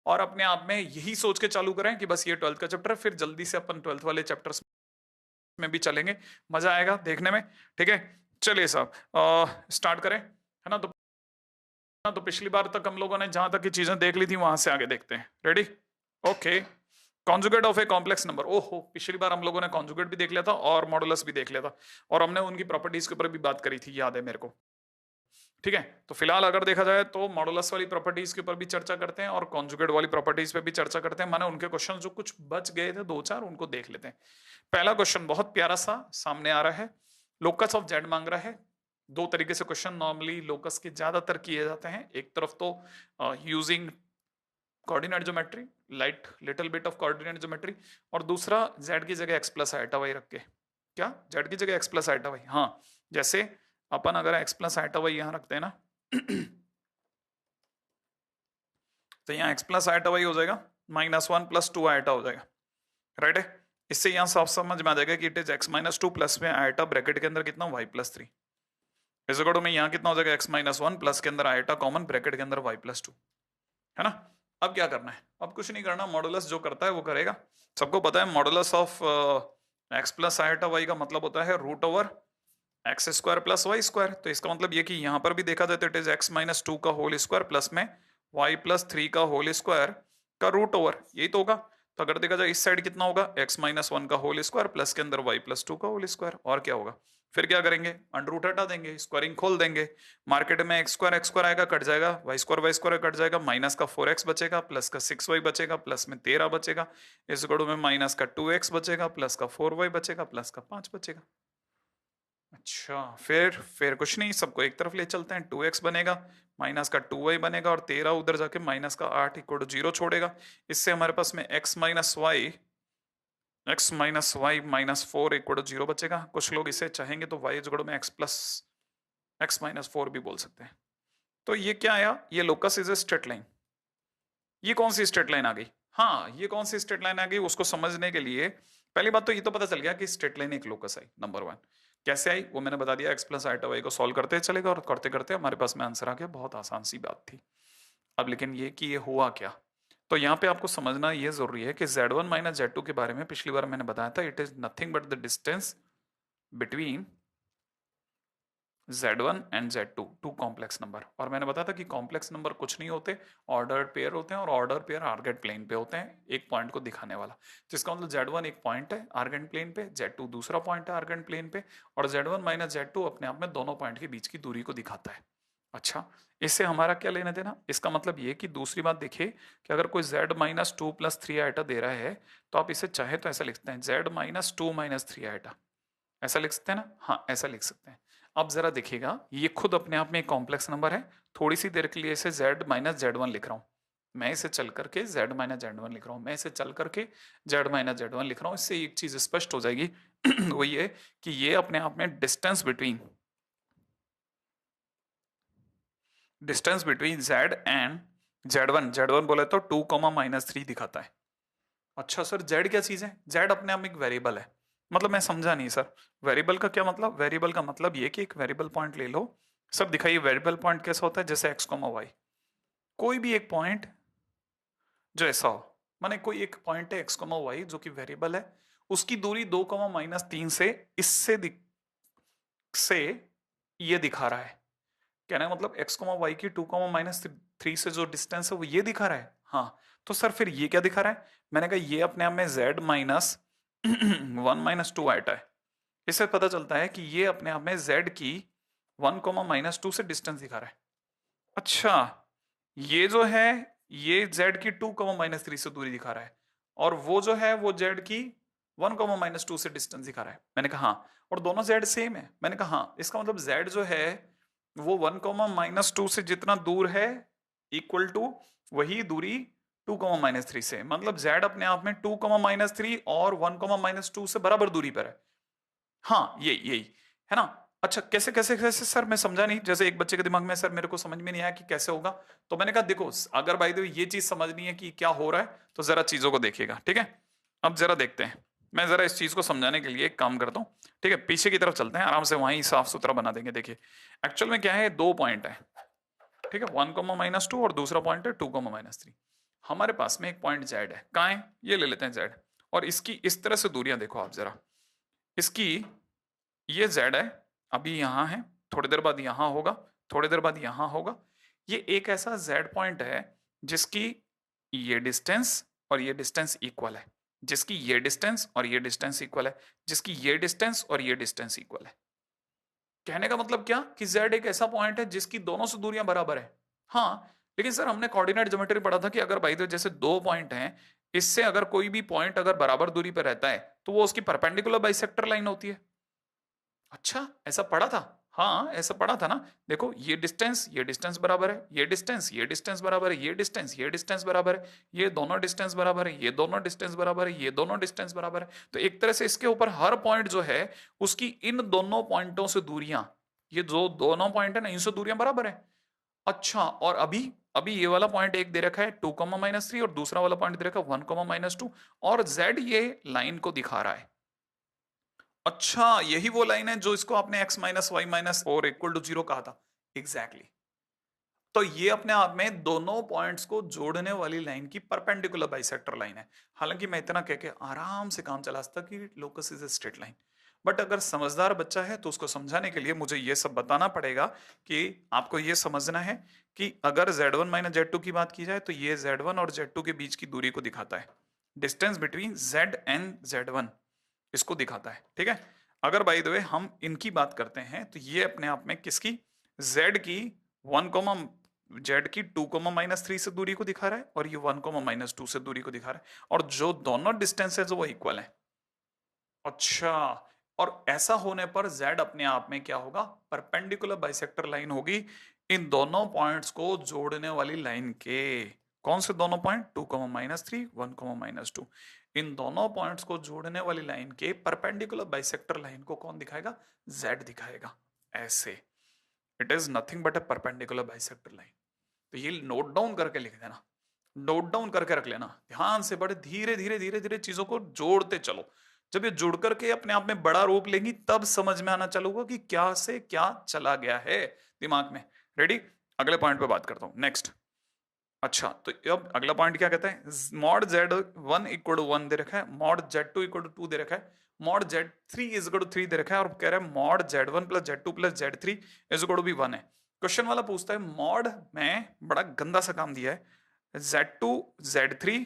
और अपने आप में यही सोच के चालू करें कि बस ये 12th का चैप्टर है, फिर जल्दी से अपन 12th वाले चैप्टर्स में भी चलेंगे, मजा आएगा देखने में। ठीक है, चलिए साहब स्टार्ट करें, है ना। तो पिछली बार तक हम लोगों ने जहां तक की चीजें देख ली थी वहां से आगे देखते हैं। Ready? Okay. Conjugate of a complex number. ओहो, पिछली बार हम लोगों ने कॉन्जुगेट भी देख लिया था और मॉडुलस भी देख लिया था, और हमने उनकी प्रॉपर्टीज के ऊपर भी बात करी थी, याद है मेरे को। ठीक है, तो फिलहाल अगर देखा जाए तो मॉडुलस वाली प्रॉपर्टीज के ऊपर भी चर्चा करते हैं और कॉन्जुगेट वाली प्रॉपर्टीज पे भी चर्चा करते हैं। माने उनके क्वेश्चन जो कुछ बच गए थे दो चार, उनको देख लेते हैं। पहला क्वेश्चन बहुत प्यारा सा सामने आ रहा है, लोकस ऑफ जेड मांग रहा है। दो तरीके से क्वेश्चन नॉर्मली लोकस के ज्यादातर किए जाते हैं। एक तरफ तो using coordinate geometry, light little bit of coordinate geometry, और दूसरा जेड की जगह एक्स प्लस आइटा वाई रख के। क्या जेड की जगह एक्स प्लस आइटा वाई? हाँ, जैसे अपन अगर एक्स प्लस आइटा वाई यहां रखते हैं ना तो यहाँ एक्स प्लस आइटा वाई हो जाएगा, -1 + 2 आइटा हो जाएगा। राइट है? इससे यहाँ साफ समझ में आ जाएगा कि इट इज x-2 प्लस में आइटा ब्रैकेट के अंदर कितना y+3। इस अकॉर्डिंग में यहाँ कितना हो जाएगा x-1 प्लस के अंदर आइटा कॉमन ब्रैकेट के अंदर y+2, है ना। अब क्या करना है? अब कुछ नहीं करना, मॉडुलस जो करता है वो करेगा। सबको पता है modulus of x plus iota y का मतलब होता है √x² + y²। तो इसका मतलब ये कि यहाँ पर भी देखा जाए तो इट इज x-2 का होल स्क्वायर प्लस में y+3 का होल स्क्वायर का √, यही तो होगा। तो अगर देखा जाए इस साइड कितना होगा, x-1 का होल स्क्वायर प्लस के अंदर y+2 का होल स्क्वायर, और क्या होगा। फिर क्या करेंगे, अंडर हटा देंगे, स्क्वायरिंग खोल देंगे। मार्केट में x² आएगा, कट जाएगा, y² कट जाएगा, माइनस का 4x बचेगा, प्लस का 6y बचेगा, प्लस में 13 बचेगा, इस गड़ो में माइनस का 2x बचेगा, प्लस का 4y बचेगा, प्लस का 5 बचेगा। अच्छा, फिर कुछ नहीं, सबको एक तरफ ले चलते हैं। 2x बनेगा, माइनस का 2y बनेगा, और 13 उधर जाके माइनस का 8 = 0 छोड़ेगा। इससे हमारे पास में x - y -4 = 0 बचेगा। कुछ लोग इसे चाहेंगे तो y जुगड़ो में x+x-4 भी बोल सकते हैं। तो ये क्या आया, ये locus is a straight line. ये कौन सी स्ट्रेट लाइन आ गई? हाँ, ये कौन सी स्ट्रेट लाइन आ गई उसको समझने के लिए पहली बात तो ये तो पता चल गया कि स्ट्रेट लाइन एक लोकस आई। नंबर 1 कैसे आई वो मैंने बता दिया, x प्लस आइटा वाई को सॉल्व करते चलेगा और करते करते हमारे पास में आंसर आ गया। बहुत आसान सी बात थी। अब लेकिन ये कि ये हुआ क्या, तो यहाँ पे आपको समझना ये जरूरी है कि z1 - z2 के बारे में पिछली बार मैंने बताया था, it is nothing but the distance between Z1 and Z2, two complex number. और मैंने बताया था कि कॉम्प्लेक्स नंबर कुछ नहीं होते, ऑर्डर्ड पेयर होते हैं, और ऑर्डर पेयर आर्गेट प्लेन पे होते हैं, एक पॉइंट को दिखाने वाला। जिसका मतलब Z1 एक पॉइंट है आर्गेट प्लेन पे, Z2 दूसरा पॉइंट है आर्गेट प्लेन पे, और Z1 - Z2 अपने आप में दोनों पॉइंट के बीच की दूरी को दिखाता है। अच्छा, इससे हमारा क्या लेना देना? इसका मतलब ये कि दूसरी बात देखिए कि अगर कोई z - 2 + 3 आइटा दे रहा है तो आप इसे चाहे तो ऐसा लिखते हैं, z - 2 - 3 आइटा, ऐसा लिख सकते हैं ना। हाँ, ऐसा लिख सकते हैं। अब जरा देखिएगा, ये खुद अपने आप में एक कॉम्प्लेक्स नंबर है। थोड़ी सी देर के लिए इसे z - z1 लिख रहा हूं, मैं इसे चल करके z - z1 लिख रहा हूं, मैं इसे चल करके z - z1 लिख रहा हूं। इससे एक चीज स्पष्ट हो जाएगी वो ये कि ये अपने आप में distance between z and z1 बोले तो 2, -3 दिखाता है। अच्छा सर, z क्या चीज है? z अपने आप में एक वेरिएबल है। मतलब मैं समझा नहीं सर, वेरिएबल का क्या मतलब? वेरिएबल का मतलब ये कि एक वेरिएबल पॉइंट ले लो। सब दिखाइए, वेरिएबल पॉइंट कैसा होता है? जैसे x, y, कोई भी एक पॉइंट जो ऐसा हो, माने कोई एक पॉइंट है x, y जो कि वेरिएबल है, उसकी दूरी 2, -3 से इससे से ये दिखा रहा है। कहना मतलब x, y की 2, -3 से जो डिस्टेंस है वो ये दिखा रहा है। हाँ, तो सर फिर ये क्या दिखा रहा है? मैंने कहा ये अपने आप में z -1 - 2 आइटा है। इससे पता चलता है कि ये अपने आप में z की 1, -2 से डिस्टेंस दिखा रहा है। अच्छा, ये जो है ये z की 2, -3 से दूरी दिखा रहा है, और वो जो है वो z की 1, -2 से डिस्टेंस दिखा रहा है। मैंने कहा हाँ, और दोनों z सेम है। मैंने कहा हाँ, इसका मतलब z जो है वो 1, -2 से जितना दूर है इक्वल टू वही दूरी 2, -3 से। मतलब z अपने आप में 2, -3 और 1, -2 से बराबर दूरी पर है। हाँ, यही है ना। अच्छा, कैसे कैसे कैसे सर, मैं समझा नहीं। जैसे एक बच्चे के दिमाग में सर मेरे को समझ में नहीं आया कि कैसे होगा, तो मैंने कहा देखो, अगर भाई ये चीज समझनी है कि क्या हो रहा है तो जरा चीजों को देखिएगा। ठीक है, अब जरा देखते हैं। मैं जरा इस चीज को समझाने के लिए एक काम करता हूँ। ठीक है, पीछे की तरफ चलते हैं, आराम से वहीं साफ सुथरा बना देंगे। देखिए, एक्चुअल में क्या है, दो पॉइंट है। ठीक है, 1, -2 और दूसरा पॉइंट है 2, -3। हमारे पास में एक पॉइंट जेड है, कहाँ है, ये ले लेते हैं जेड, और इसकी इस तरह से दूरियां देखो आप जरा, इसकी ये जेड है, अभी यहाँ है, थोड़ी देर बाद यहाँ होगा, थोड़ी देर बाद यहाँ होगा। ये एक ऐसा जेड पॉइंट है जिसकी ये डिस्टेंस और ये डिस्टेंस इक्वल है, जिसकी ये डिस्टेंस और ये डिस्टेंस इक्वल है, जिसकी ये डिस्टेंस और ये डिस्टेंस इक्वल है। कहने का मतलब क्या कि z एक ऐसा पॉइंट है जिसकी दोनों से दूरियां बराबर है। हाँ, लेकिन सर हमने कोऑर्डिनेट ज्योमेट्री पढ़ा था कि अगर भाई तो जैसे दो पॉइंट हैं, इससे अगर कोई भी पॉइंट अगर बराबर दूरी पर रहता है तो वो उसकी परपेंडिकुलर बाइसेक्टर लाइन होती है। अच्छा, ऐसा पढ़ा था? हाँ, ऐसा पढ़ा था ना। देखो ये डिस्टेंस बराबर है, ये डिस्टेंस बराबर है, ये डिस्टेंस बराबर है, ये दोनों डिस्टेंस बराबर है, ये दोनों डिस्टेंस बराबर है, ये दोनों डिस्टेंस बराबर है। तो एक तरह से इसके ऊपर हर पॉइंट जो है उसकी इन दोनों पॉइंटों से दूरियां, ये जो दोनों पॉइंट है ना, इनसे दूरियां बराबर है। अच्छा, और अभी अभी ये वाला पॉइंट एक दे रखा है 2,-3 और दूसरा वाला पॉइंट दे रखा है 1,-2 और z ये लाइन को दिखा रहा है। अच्छा, यही वो लाइन है जो इसको आपने x माइनस वाई माइनस और इक्वल टू 0 कहा था। Exactly exactly. तो ये अपने आप में दोनों पॉइंट्स को जोड़ने वाली लाइन की परपेंडिकुलर बाइसेक्टर लाइन है। हालांकि मैं इतना कह के आराम से काम चला सकता कि locus is a straight line, but अगर समझदार बच्चा है तो उसको समझाने के लिए मुझे ये सब बताना पड़ेगा कि आपको ये समझना है कि अगर z1 माइनस z2 की बात की जाए तो ये z1 और z2 के बीच की दूरी को दिखाता है, distance between z and z1 इसको दिखाता है। ठीक है, अगर बाय द वे हम इनकी बात करते हैं तो ये अपने आप में किसकी, z की 1, z की 2,-3 से दूरी को दिखा रहा है और ये 1,-2 से दूरी को दिखा रहा है, और जो दोनों डिस्टेंस है जो वो इक्वल है। अच्छा, और ऐसा होने पर z अपने आप में क्या होगा, परपेंडिकुलर बाइसेक्टर लाइन होगी इन दोनों पॉइंट्स को जोड़ने वाली लाइन के। कौन से दोनों पॉइंट, 2,-3 1,-2, इन दोनों पॉइंट्स को जोड़ने वाली लाइन के परपेंडिकुलर बाइसेक्टर लाइन को कौन दिखाएगा, z दिखाएगा। ऐसे it is nothing but A perpendicular bisector line. तो ये नोट डाउन करके लिख देना, नोट डाउन करके रख लेना ध्यान से, बड़े धीरे धीरे धीरे धीरे चीजों को जोड़ते चलो। जब ये जुड़ करके अपने आप में बड़ा रूप लेंगी तब समझ में आना चालू होगा कि क्या से क्या चला गया है दिमाग में। रेडी, अगले पॉइंट पे बात करता हूं, नेक्स्ट। अच्छा, तो अब अगला पॉइंट क्या कहता है, मॉड z1 इक्वल टू 1 दे रखा है, मॉड z2 इक्वल टू 2 दे रखा है, mod z3 is equal to 3 दे रखा है, और कह रहा है mod z1 plus z2 plus z3 is equal to भी 1 है। क्वेश्चन वाला पूछता है मॉड में बड़ा गंदा सा काम दिया है, z2 z3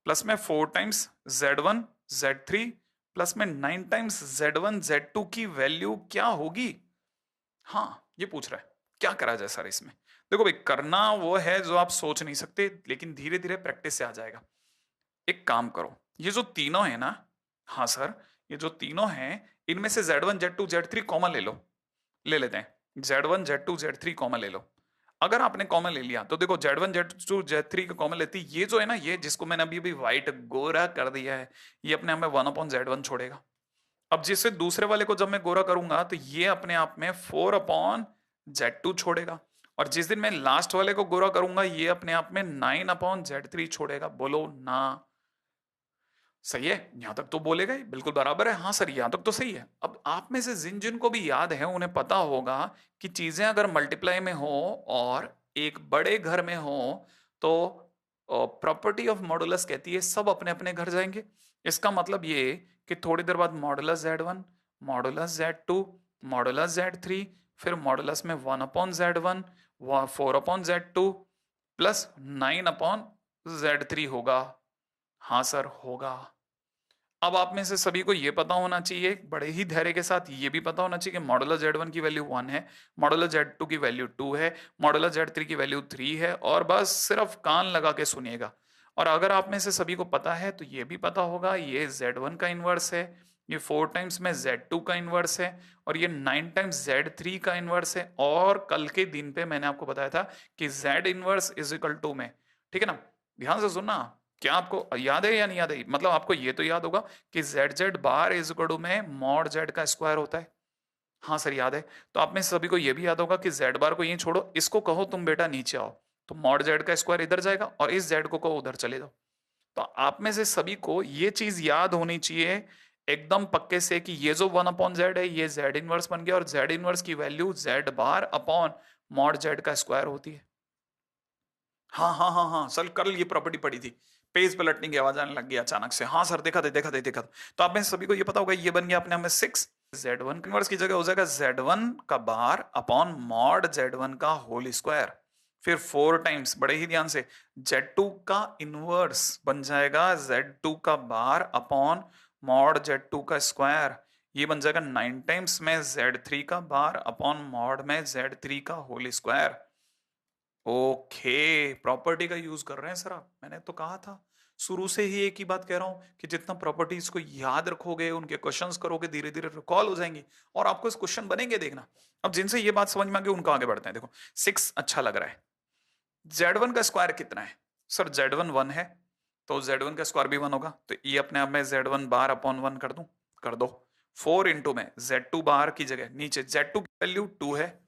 प्लस में 4 टाइम्स z1 z3 प्लस में 9 टाइम्स z1 z2 की वैल्यू क्या होगी। हाँ, ये पूछ रहा है क्या करा जाए सर इसमें। देखो भाई, करना वो है जो आप सोच नहीं सकते, लेकिन धीरे धीरे प्रैक्टिस से आ जाएगा। एक काम करो, ये जो तीनों है ना, हाँ सर, ये जो तीनों हैं इनमें से z1 z2 z3 कॉमन ले लो, ले लेते हैं z1 z2 z3 कॉमन ले लो। अगर आपने कॉमन ले लिया तो देखो z1 z2 z3 का कॉमन लेते ये जो है ना, ये जिसको मैंने अभी अभी व्हाइट गोरा कर दिया है, ये अपने आप में 1/z1 छोड़ेगा। अब जिससे दूसरे वाले को जब मैं गोरा करूंगा तो ये अपने आप में 4/z2 छोड़ेगा, और जिस दिन मैं लास्ट वाले को गोरा करूंगा ये अपने आप में 9/z3 छोड़ेगा। बोलो ना, सही है? यहां तक तो बोलेगा ही, बिल्कुल बराबर है। हाँ सर, यहां तक तो सही है। अब आप में से जिन जिन को भी याद है उन्हें पता होगा कि चीजें अगर मल्टीप्लाई में हो और एक बड़े घर में हो तो प्रॉपर्टी ऑफ मॉडुलस कहती है सब अपने अपने घर जाएंगे। इसका मतलब ये कि थोड़ी देर बाद modulus z1, modulus z2, modulus z3, फिर मॉडुलस में 1/z1, 4/z2 प्लस 9/z3 होगा। हाँ सर, होगा। अब आप में से सभी को यह पता होना चाहिए बड़े ही धैर्य के साथ, ये भी पता होना चाहिए कि मॉडुलस z1 की वैल्यू 1 है, मॉडुलस z2 की वैल्यू 2 है, मॉडुलस z3 की वैल्यू 3 है, और बस सिर्फ कान लगा के सुनिएगा। और अगर आप में से सभी को पता है तो ये भी पता होगा ये z1 का इनवर्स है, ये 4 टाइम्स में z2 का इनवर्स है, और ये 9 टाइम्स z3 का इनवर्स है। और कल के दिन पे मैंने आपको बताया था कि z inverse is equal to में, ठीक है ना, ध्यान से सुनना। क्या आपको याद है या नहीं याद है? मतलब आपको ये तो याद होगा कि Z Z bar is equal to में मॉड जेड का स्क्वायर होता है। हाँ सर, याद है। तो आप में सभी को ये भी याद होगा कि जेड बार को यहीं छोड़ो, इसको कहो तुम बेटा नीचे आओ, तो मॉड जेड का स्क्वायर इधर जाएगा और इस जेड को कहो उधर चले जाओ। तो आप में से सभी को ये चीज याद होनी चाहिए एकदम पक्के से कि ये जो 1/z है ये z इनवर्स बन गया, और z इनवर्स की value z bar upon mod z का स्क्वायर होती है। हाँ हाँ हाँ हाँ सर, कल ये प्रॉपर्टी पड़ी थी, पेज पलटने की आवाज आने लग गई अचानक से। हाँ सर, देखा था। तो आप में सभी को ये पता होगा, ये बन गया अपने हमें 6। Z1 इनवर्स की जगह हो जाएगा Z1 का बार अपॉन मॉड Z1 का होल स्क्वायर। फिर 4 टाइम्स, बड़े ही ध्यान से, Z2 का इनवर्स बन जाएगा Z2 का बार अपॉन मॉड Z2 का स्क्वायर। ये बन जाएगा 9 टाइम्स में Z3 का बार अपॉन मॉड में Z3 का होल स्क्वायर। ओके, प्रॉपर्टी का यूज कर रहे हैं सर आप। मैंने तो कहा था, शुरू से ही एक ही बात कह रहा हूं कि जितना प्रॉपर्टीज को याद रखोगे, उनके क्वेश्चंस करोगे, धीरे धीरे रिकॉल हो जाएंगी और आपको इस क्वेश्चन बनेंगे, देखना। अब जिनसे ये बात समझ में आ गई उनका आगे बढ़ते हैं। देखो 6 अच्छा लग रहा है। Z1 का स्क्वायर कितना है सर? Z1 1 है, तो Z1 का स्क्वायर भी 1 होगा, तो ये अपने आप में Z1 बार अपॉन 1 कर दूं, कर दो। 4 इंटू में Z2 बार की जगह नीचे Z2 की वैल्यू 2 है,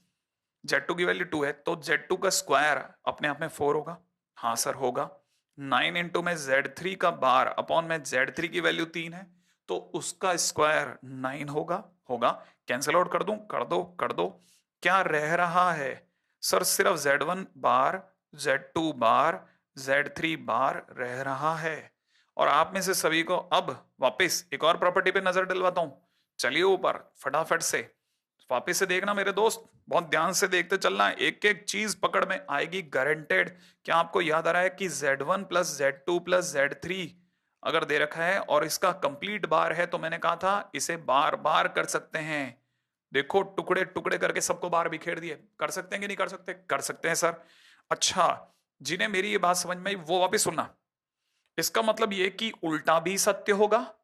Z2 की वैल्यू 2 है, तो Z2 का स्क्वायर अपने आप में 4 होगा। हाँ सर होगा। 9 इंटू में Z3 का बार अपॉन में Z3 की वैल्यू 3 है, तो उसका स्क्वायर 9 होगा। होगा, कैंसिल आउट कर दूं, कर दो। क्या रह रहा है सर? सिर्फ Z1 बार, Z2 बार, Z3 बार रह रहा है। और आप में से सभी को अब वापस एक और प्रॉपर्टी पे नजर डलवाता हूं। चलिए ऊपर फटाफट से वापस से देखना मेरे दोस्त, बहुत ध्यान से देखते चलना, एक एक चीज पकड़ में आएगी गारंटेड। क्या आपको याद आ रहा है कि Z1 plus Z2 plus Z3 अगर दे रखा है और इसका कंप्लीट बार है, तो मैंने कहा था इसे बार बार कर सकते हैं। देखो टुकड़े टुकड़े करके सबको बार बिखेर दिए। कर सकते हैं कि नहीं कर सकते? कर सकते हैं सर। अच्छा, जिन्हें मेरी ये बात समझ में आई वो वापस सुनना। इसका मतलब ये कि उल्टा भी सत्य होगा,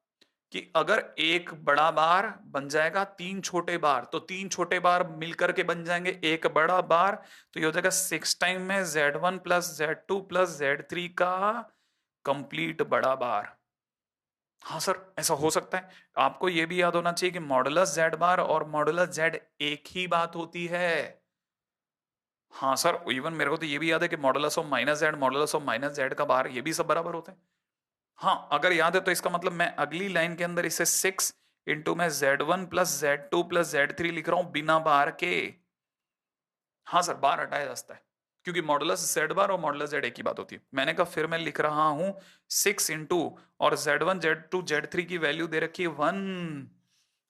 कि अगर एक बड़ा बार बन जाएगा 3 छोटे बार, तो 3 छोटे बार मिलकर के बन जाएंगे एक बड़ा बार। तो ये हो जाएगा 6 टाइम में Z1 plus Z2 plus Z3 का कंप्लीट बड़ा बार। हाँ सर, ऐसा हो सकता है। आपको यह भी याद होना चाहिए कि मॉडुलस Z बार और मॉडुलस Z एक ही बात होती है। हाँ सर, इवन मेरे को तो ये भी याद है कि modulus of minus Z, modulus of minus Z का बार, ये भी सब बराबर होते हैं। हाँ, अगर याद है तो इसका मतलब मैं अगली लाइन के अंदर इसे 6 इंटू में Z1 plus Z2 plus Z3 लिख रहा हूं बिना बार के। हाँ सर, बार हटाया जा सकता है, क्योंकि मॉडुलस Z बार और मॉडुलस Z एक ही बात होती है। मैंने कहा फिर मैं लिख रहा हूं 6 इंटू, और Z1 Z2 Z3 की वैल्यू दे रखी है 1।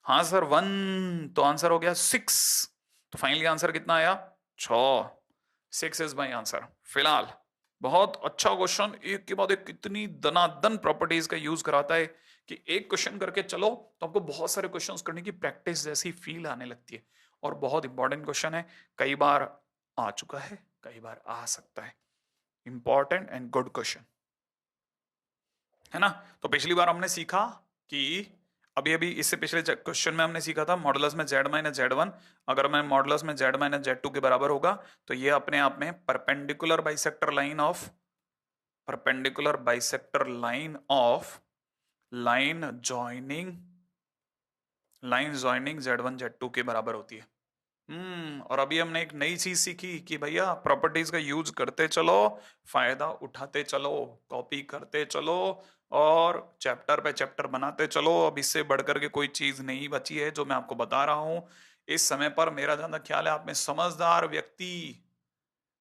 हाँ सर 1, तो आंसर हो गया 6। तो फाइनली आंसर कितना आया? 6। 6 इज माई आंसर। फिलहाल बहुत अच्छा क्वेश्चन, एक के बाद एक कितनी दनादन प्रॉपर्टीज का यूज कराता है कि एक क्वेश्चन करके चलो तो आपको बहुत सारे क्वेश्चंस करने की प्रैक्टिस जैसी फील आने लगती है। और बहुत इंपॉर्टेंट क्वेश्चन है, कई बार आ चुका है, कई बार आ सकता है। इंपॉर्टेंट एंड गुड क्वेश्चन है ना। तो पिछली बार हमने सीखा कि अभी अभी इससे पिछले क्वेश्चन में हमने सीखा था मॉडुलस में Z माइनस Z1, अगर मैं मॉडुलस में Z माइनस Z2 के बराबर होगा, तो ये अपने आप में perpendicular bisector line of, perpendicular bisector line joining Z1 Z2 के बराबर होती है। और अभी हमने एक नई चीज सीखी कि भैया प्रॉपर्टीज का यूज करते चलो, फायदा उठाते चलो, कॉपी करते चलो, और चैप्टर पे चैप्टर बनाते चलो। अब इससे बढ़कर के कोई चीज नहीं बची है जो मैं आपको बता रहा हूं इस समय पर। मेरा ज्यादा ख्याल है आप में समझदार व्यक्ति,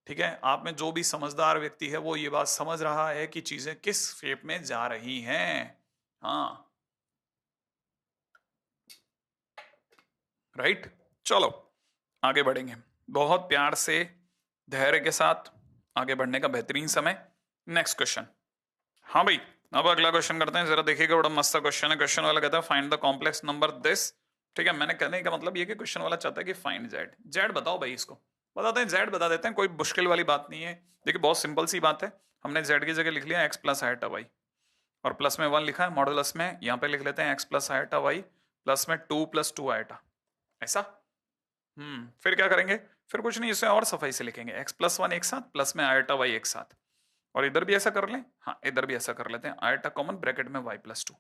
ठीक है, आप में जो भी समझदार व्यक्ति है वो ये बात समझ रहा है कि चीजें किस शेप में जा रही हैं। हाँ, राइट। चलो आगे बढ़ेंगे बहुत प्यार से, धैर्य के साथ आगे बढ़ने का बेहतरीन समय। Next question. हाँ भाई, अब अगला क्वेश्चन करते हैं, जरा देखिएगा, बड़ा मस्त क्वेश्चन है। क्वेश्चन वाला कहता है find the complex number this. ठीक है, मैंने कहने का मतलब ये कि क्वेश्चन वाला चाहता है कि फाइंड जेड। जेड बताओ भाई, इसको बताते हैं, जेड बता देते हैं, कोई मुश्किल वाली बात नहीं है। देखिए बहुत सिंपल सी बात है, हमने जेड की जगह लिख लिया एक्स प्लस आइटा वाई, और प्लस में 1 लिखा है, मॉडुलस में यहाँ पे लिख लेते हैं X plus iota Y plus में 2 प्लस 2 आइटा, ऐसा। फिर क्या करेंगे? फिर कुछ नहीं, इसे और सफाई से लिखेंगे, एक्स प्लस 1 एक साथ प्लस में आइटा वाई एक साथ। और इधर भी ऐसा कर लें, हाँ इधर भी ऐसा कर लेते हैं, आइटा कॉमन ब्रैकेट में वाई प्लस 2।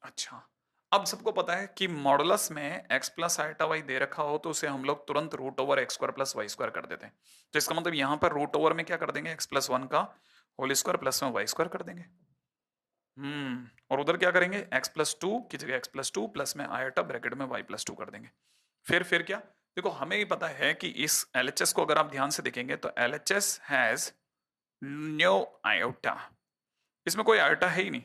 अच्छा, अब सबको पता है कि मॉडुलस में एक्स प्लस आइटा वाई दे रखा हो तो उसे हम लोग तुरंत root over X square plus Y square कर देते हैं। तो इसका मतलब यहाँ पर रूट ओवर में क्या कर देंगे, एक्स प्लस 1 का होल स्क्वायर प्लस में वाई स्क्वायर कर देंगे। और उधर क्या करेंगे, एक्स प्लस 2 की जगह एक्स प्लस 2 प्लस में आइटा ब्रैकेट में वाई प्लस 2 कर देंगे। फिर क्या, देखो हमें ही पता है कि इस LHS को अगर आप ध्यान से देखेंगे तो LHS हैज नो आयोटा, इसमें कोई आयोटा है ही नहीं।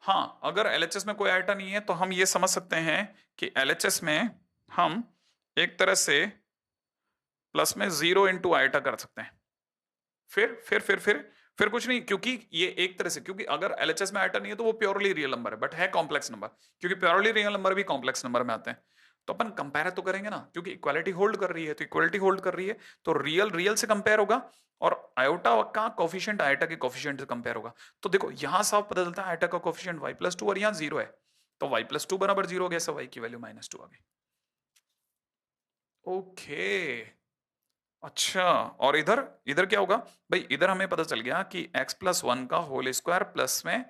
हाँ, अगर एलएचएस में कोई आयोटा नहीं है तो हम ये समझ सकते हैं कि एलएचएस में हम एक तरह से प्लस में 0 इंटू आयोटा कर सकते हैं। फिर कुछ नहीं, क्योंकि ये एक तरह से, क्योंकि अगर एलएचएस में आयोटा नहीं है तो वो प्योरली रियल नंबर है, बट है कॉम्प्लेक्स नंबर, क्योंकि प्योरली रियल नंबर भी कॉम्प्लेक्स नंबर में आते हैं। तो अपन कंपेयर तो करेंगे ना, क्योंकि इक्वालिटी होल्ड कर रही है, तो इक्वालिटी होल्ड कर रही है तो रियल रियल से कंपेयर होगा, और आयोटा का कोफिशिएंट आयोटा के कोफिशिएंट से कंपेयर होगा। तो देखो यहां साफ पता चलता है आयोटा का कोफिशिएंट y+2 और यहाँ 0 है, तो y+2 बराबर 0 हो गया, so y की वैल्यू -2 आ गई। ओके, अच्छा, और इधर इधर क्या होगा भाई, इधर हमें पता चल गया कि x+1 का होल स्क्वायर प्लस में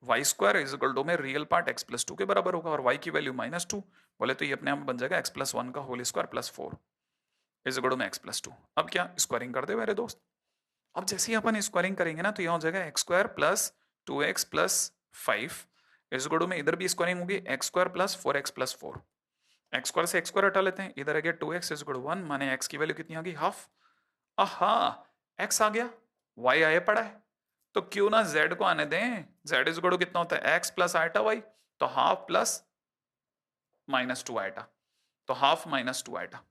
Y square is equal to में रियल पार्ट x+2 के बराबर होगा, और y की वैल्यू -2, बोले तो ये अपने आप बन जाएगा x+1 का whole square plus 4 is equal to में x+2। अब क्या स्क्वायरिंग कर दे मेरे दोस्त। अब जैसे ही अपन स्क्वायरिंग करेंगे ना तो यहाँ हो जाएगा x² plus 2x plus 5 is equal to में, इधर भी स्क्वायरिंग होगी x² plus 4x plus 4, x² से x² हटा लेते हैं, इधर आ गया 2x इज इक्वल टू 1, माने x की वैल्यू कितनी आ गई, हाफ। आहा, x आ गया, y आया पड़ा है, तो क्यों ना z को आने दें, z इज इक्वल टू कितना होता है x प्लस आयटा y, तो हाफ प्लस -2 आयटा, तो हाफ -2 आयटा।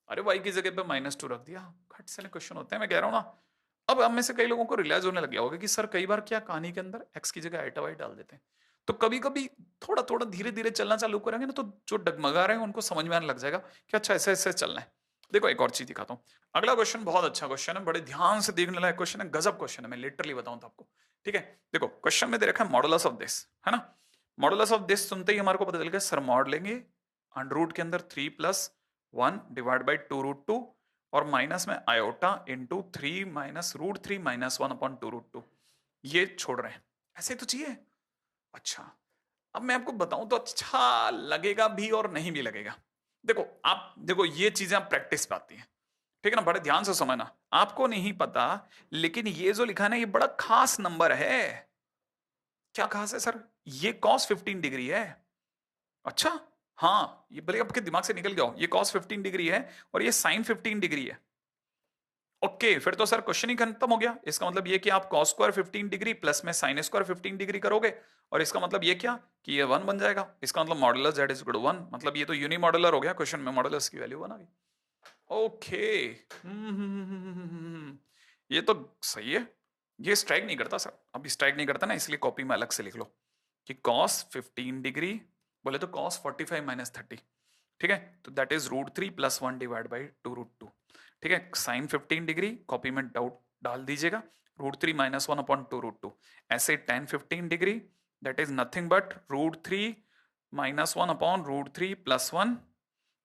अरे y की जगह पे -2 रख दिया, खट से क्वेश्चन होते हैं, मैं कह रहा हूं ना। अब हम में से कई लोगों को रियलाइज होने लग गया होगा कि सर कई बार क्या कहानी के अंदर x की जगह आयटा y डाल देते हैं, तो कभी कभी थोड़ा थोड़ा धीरे धीरे चलना चालू करेंगे ना, तो जो डगमगा रहे हैं उनको समझ में आने लग जाएगा कि अच्छा ऐसे ऐसे चलना है। देखो एक और चीज दिखाता हूँ, अगला क्वेश्चन बहुत अच्छा क्वेश्चन है, बड़े ध्यान से देखने लायक क्वेश्चन है, गजब क्वेश्चन है, मैं लिटरली बताऊं तो आपको। ठीक है, देखो क्वेश्चन में दे रखा है मॉडुलस ऑफ दिस, है ना। मॉडुलस ऑफ दिस सुनते ही हमारे को पता चल गया, सर मॉड लेंगे अंडर रूट के अंदर 3 + 1 डिवाइड बाई 2√2, और माइनस में आयोटा इंटू 3 माइनस √3 -1 अपॉन 2√2, ये छोड़ रहे हैं, ऐसे तो चाहिए। अच्छा, अब मैं आपको बताऊं तो अच्छा लगेगा भी और नहीं भी लगेगा। देखो आप देखो, ये चीजें आप प्रैक्टिस पे आती हैं, ठीक है ना, बड़े ध्यान से समझना। आपको नहीं पता, लेकिन ये जो लिखा है ना, ये बड़ा खास नंबर है। क्या खास है सर, ये cos 15 डिग्री है। अच्छा, हाँ, ये भले आपके दिमाग से निकल गया हो, ये cos 15 डिग्री है और ये sin 15 डिग्री है। ओके, फिर तो सर क्वेश्चन ही खत्म हो गया। इसका मतलब ये कि आप cos स्क्वायर 15 डिग्री प्लस में sin स्क्वायर 15 डिग्री करोगे, और इसका मतलब ये क्या कि ये 1 बन जाएगा। इसका मतलब modulus z is equal to 1, मतलब ये तो यूनी मॉडुलर हो गया, क्वेश्चन में मॉडुलस की वैल्यू 1 आ गई। ओके, ये तो सही है। ये स्ट्राइक नहीं करता सर, अभी स्ट्राइक नहीं करता ना, इसलिए कॉपी में अलग से लिख लो कि cos 15 डिग्री, बोले तो cos 45 माइनस 30, ठीक है, तो दैट इज √3 + 1 डिवाइड बाई 2√2। ठीक है, sin 15 डिग्री कॉपी में डाउट डाल दीजिएगा, √3 - 1 अपॉन 2√2। ऐसे tan 15 degree that is nothing but √3 - 1 upon √3 + 1,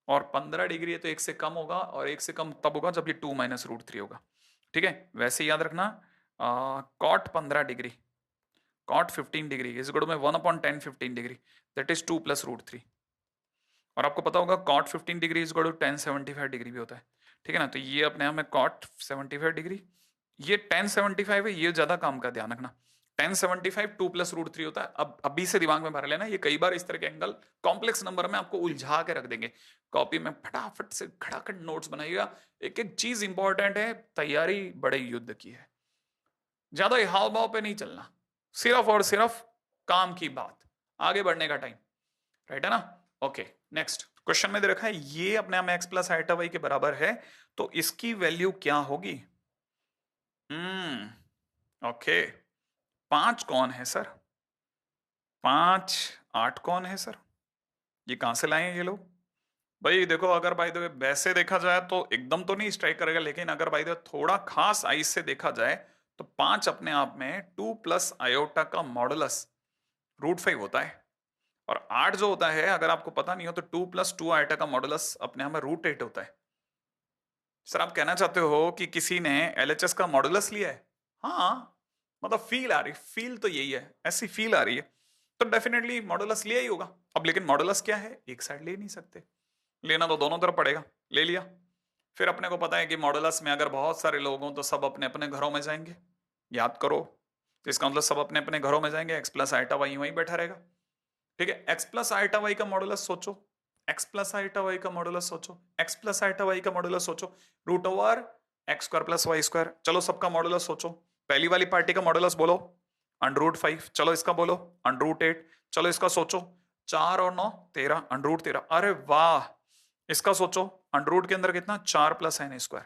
और 15 डिग्री है तो एक से कम होगा, और एक से कम तब होगा जब ये 2 - √3 होगा। ठीक है, वैसे याद रखना, cot 15 degree, cot 15 degree is equal to में 1 upon tan 15 degree that is 2 + √3, और आपको पता होगा cot 15 degree is equal to tan 75 degree भी होता है। ठीक है ना, तो ये अपने आप में cot 75 डिग्री, ये tan 75 है, ये ज्यादा काम का, ध्यान रखना। tan 75 2 + √3 होता है। अब अभी से दिमाग में भर लेना, ये कई बार इस तरह के एंगल कॉम्प्लेक्स नंबर में आपको उलझा के रख देंगे। कॉपी में फटाफट से खड़ाखट नोट्स बनाइएगा, एक एक चीज इंपॉर्टेंट है, तैयारी बड़े युद्ध की है, ज्यादा हाव भाव पे नहीं चलना, सिर्फ और सिर्फ काम की बात, आगे बढ़ने का टाइम, राइट है ना। ओके, नेक्स्ट क्वेश्चन में दे रखा है, ये अपने आप x प्लस आइटा y के बराबर है, तो इसकी वैल्यू क्या होगी। ओके, 5 कौन है सर, 5 8 कौन है सर, ये कहां से लाए हैं ये लोग। भाई देखो, अगर भाई देखो वैसे देखा जाए तो एकदम तो नहीं स्ट्राइक करेगा, लेकिन अगर भाई देखो थोड़ा खास आइज से देखा जाए तो 5 अपने आप में 2 + आयोटा का मॉडुलस √5 होता है, और 8 जो होता है, अगर आपको पता नहीं हो तो 2 + 2 आयोटा का मॉडुलस अपने आप में √8 होता है। सर आप कहना चाहते हो कि किसी ने एलएचएस का मॉडुलस लिया है। हाँ, मतलब फील आ रही, फील तो यही है, ऐसी फील आ रही है, तो डेफिनेटली मॉडुलस लिया ही होगा। अब लेकिन मॉडुलस क्या है, एक साइड ले नहीं सकते, लेना तो दोनों तरफ पड़ेगा, ले लिया। फिर अपने को पता है कि मॉडुलस में अगर बहुत सारे लोग हों तो सब अपने अपने घरों में जाएंगे, याद करो, तो इसका मतलब सब अपने अपने घरों में जाएंगे, x प्लस आइटा वाई वहीं बैठा रहेगा। ठीक है, x प्लस आइटा वाई का मॉडुलस सोचो, x प्लस आइटा वाई का मॉडुलस सोचो, x प्लस आइटा वाई का मॉडुलस सोचो, √/, X square plus Y square, चलो सबका मॉडुलस सोचो। पहली वाली पार्टी का मॉडुलस बोलो √5, चलो इसका बोलो √8, चलो इसका सोचो 4 और 9 13, √13, अरे वाह। इसका सोचो अंडरूट के अंदर कितना 4 + n²।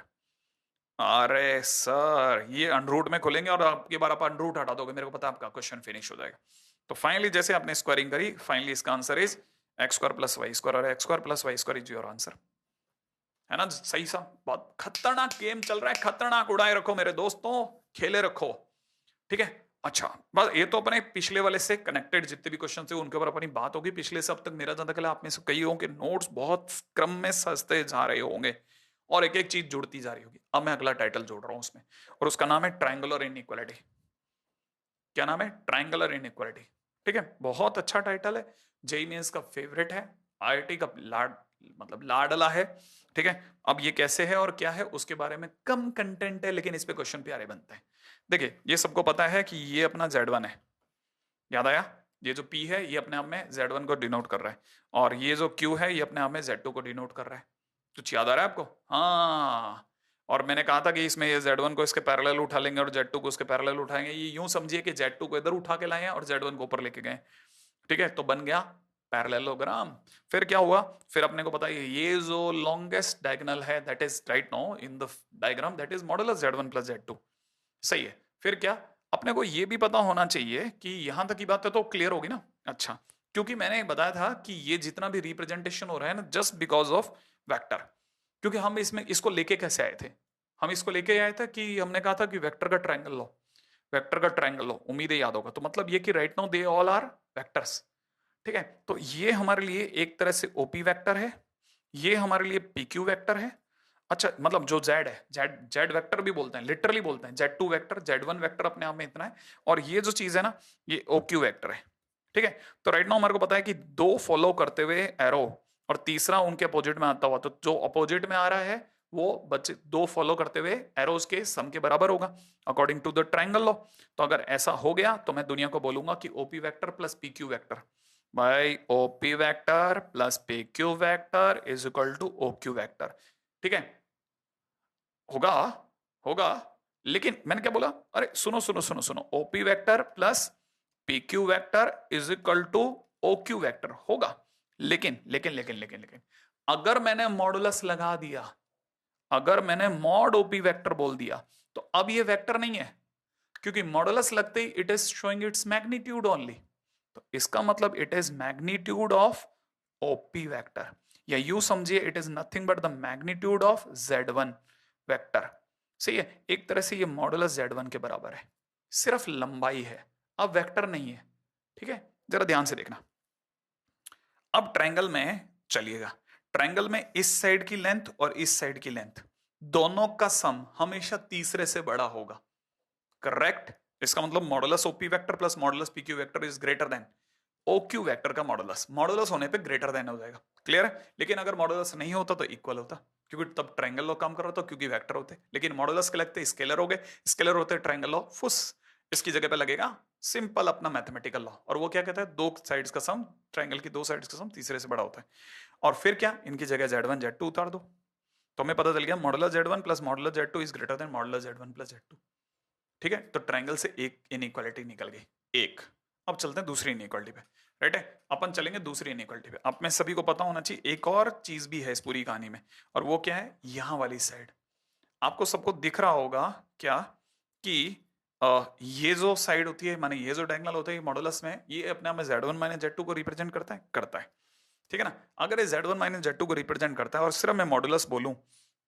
अरे सर ये अंडरूट में खुलेंगे और आपकी बार आप अंडरूट हटा दोगे, मेरे को पता है आपका क्वेश्चन फिनिश हो जाएगा। तो फाइनली जैसे आपने स्क्वायरिंग करी, फाइनली इसका आंसर इज x² + y² और x² + y² is your answer, है ना। सही सा, बहुत खतरनाक गेम चल रहा है, खतरनाक उड़ाए रखो मेरे दोस्तों, खेले रखो, ठीक है। अच्छा बस ये तो अपने पिछले वाले से कनेक्टेड जितने भी क्वेश्चन थे उनके ऊपर अपनी बात होगी। पिछले से अब तक मेरा ज्यादा ख्याल आप में से कई होंगे नोट्स बहुत क्रम में सजते जा रहे होंगे और एक एक चीज जुड़ती जा रही होगी। अब मैं अगला टाइटल जोड़ रहा हूं उसमें, और उसका नाम है ट्रायंगुलर इनइक्वालिटी। क्या नाम है? ट्रायंगुलर इनइक्वालिटी, ठीक है। बहुत अच्छा टाइटल है, जेईई मेंस का फेवरेट है, आईआईटी का मतलब लाडला है, ठीक है। अब ये कैसे है और क्या है उसके बारे में कम कंटेंट है, लेकिन इस पे क्वेश्चन प्यारे बनते हैं। देखिए ये सबको पता है कि ये अपना Z1 है, याद आया। ये जो P है ये अपने आप में Z1 को डिनोट कर रहा है, और ये जो Q है ये अपने आप में Z2 को डिनोट कर रहा है। कुछ याद आ रहा है आपको? हाँ। और मैंने कहा था कि इसमें ये Z1 को इसके पैरेलल उठा लेंगे और Z2 को उसके पैरेलल उठाएंगे। ये यूं समझिए कि Z2 को इधर उठा के लाए हैं और Z1 को ऊपर लेके गए, ठीक है। तो बन गया पैरेललोग्राम। फिर क्या हुआ? फिर अपने को पता है ये जो लॉन्गेस्ट डायगोनल है that is right now in the diagram that is modulus Z1 + Z2, सही है। फिर क्या अपने को ये भी पता होना चाहिए कि यहां तक की बात है तो क्लियर होगी ना। अच्छा, क्योंकि मैंने बताया था कि ये जितना भी रिप्रेजेंटेशन हो रहा है ना जस्ट बिकॉज ऑफ वेक्टर, क्योंकि हम इसमें इसको लेके कैसे आए थे? हम इसको लेके आए थे कि हमने कहा था कि वेक्टर का ट्रायंगल लो, वेक्टर का ट्रायंगल लो, उम्मीद है याद होगा। तो मतलब ये कि right now they all are vectors, ठीक है। तो ये हमारे लिए एक तरह से ओपी वेक्टर है, ये हमारे लिए पीक्यू वेक्टर है। अच्छा मतलब जो जेड है, जेड वेक्टर भी बोलते हैं, लिटरली बोलते हैं Z2 वेक्टर, Z1 वेक्टर अपने आप में इतना है, और ये जो चीज है ना ये OQ वेक्टर है, ठीक है। तो राइट नाउ हमारे को पता है कि दो फॉलो करते हुए एरो और तीसरा उनके अपोजिट में आता हुआ, तो जो अपोजिट में आ रहा है वो बच्चे दो फॉलो करते हुए एरोज के सम के बराबर होगा according to the triangle law. तो अगर ऐसा हो गया तो मैं दुनिया को बोलूंगा कि OP vector plus PQ vector by OP vector plus PQ vector is equal to OQ vector, ठीक है। होगा, होगा। लेकिन मैंने क्या बोला? अरे सुनो सुनो सुनो सुनो, OP vector plus PQ vector is equal to OQ vector होगा। लेकिन लेकिन लेकिन लेकिन लेकिन अगर मैंने मॉडुलस लगा दिया, अगर मैंने मॉड OP वेक्टर बोल दिया, तो अब ये वेक्टर नहीं है, क्योंकि मॉडुलस लगते ही it is showing its magnitude only. तो इसका मतलब it is magnitude of OP vector, या यू समझिए it is nothing but the magnitude of Z1 vector, सही है। एक तरह से ये मॉडुलस Z1 के बराबर है, सिर्फ लंबाई है, अब वेक्टर नहीं है, ठीक है। जरा ध्यान से देखना। अब ट्रायंगल में चलिएगा, ट्रायंगल में इस साइड की लेंथ और इस साइड की लेंथ दोनों का सम हमेशा तीसरे से बड़ा होगा, करेक्ट। इसका मतलब modulus OP vector plus modulus PQ vector is greater than OQ vector का मॉडुलस। मॉडुलस होने पे ग्रेटर देन हो जाएगा, क्लियर है। लेकिन अगर मॉडुलस नहीं होता तो इक्वल होता, क्योंकि तब ट्रायंगल लॉ काम कर रहा था, क्योंकि वेक्टर होते। लेकिन मॉडुलस के लगते स्केलर हो गए, स्केलर होते ट्रायंगल लॉ फुस, इसकी जगह पे लगेगा सिंपल अपना मैथमेटिकल लॉ, और वो क्या कहता है दो साइड्स का सम, ट्रायंगल की दो साइड्स का सम तीसरे से बड़ा होता है। और फिर क्या, इनकी जगह Z1 Z2 उतार दो, तो हमें पता चल गया modulus Z1 plus modulus Z2 is greater than modulus Z1 plus Z2, ठीक है। तो ट्रायंगल से एक इनइक्वालिटी निकल गई, एक। अब चलते हैं दूसरी इनइक्वालिटी पे, राइट है। अपन चलेंगे दूसरी इनइक्वालिटी पे। आप में सभी को पता होना चाहिए एक और चीज भी है इस पूरी कहानी में, और वो क्या है? यहां वाली साइड आपको सबको दिख रहा होगा क्या कि ये जो साइड होती है, माने ये जो डायगोनल होता है मॉडुलस में, ये अपने आप में Z1 माइनस Z2 को रिप्रेजेंट करता है, करता है, ठीक है ना। अगर ये Z1 माइनस Z2 को रिप्रेजेंट करता है और सिर्फ मैं मॉडुलस बोलूं,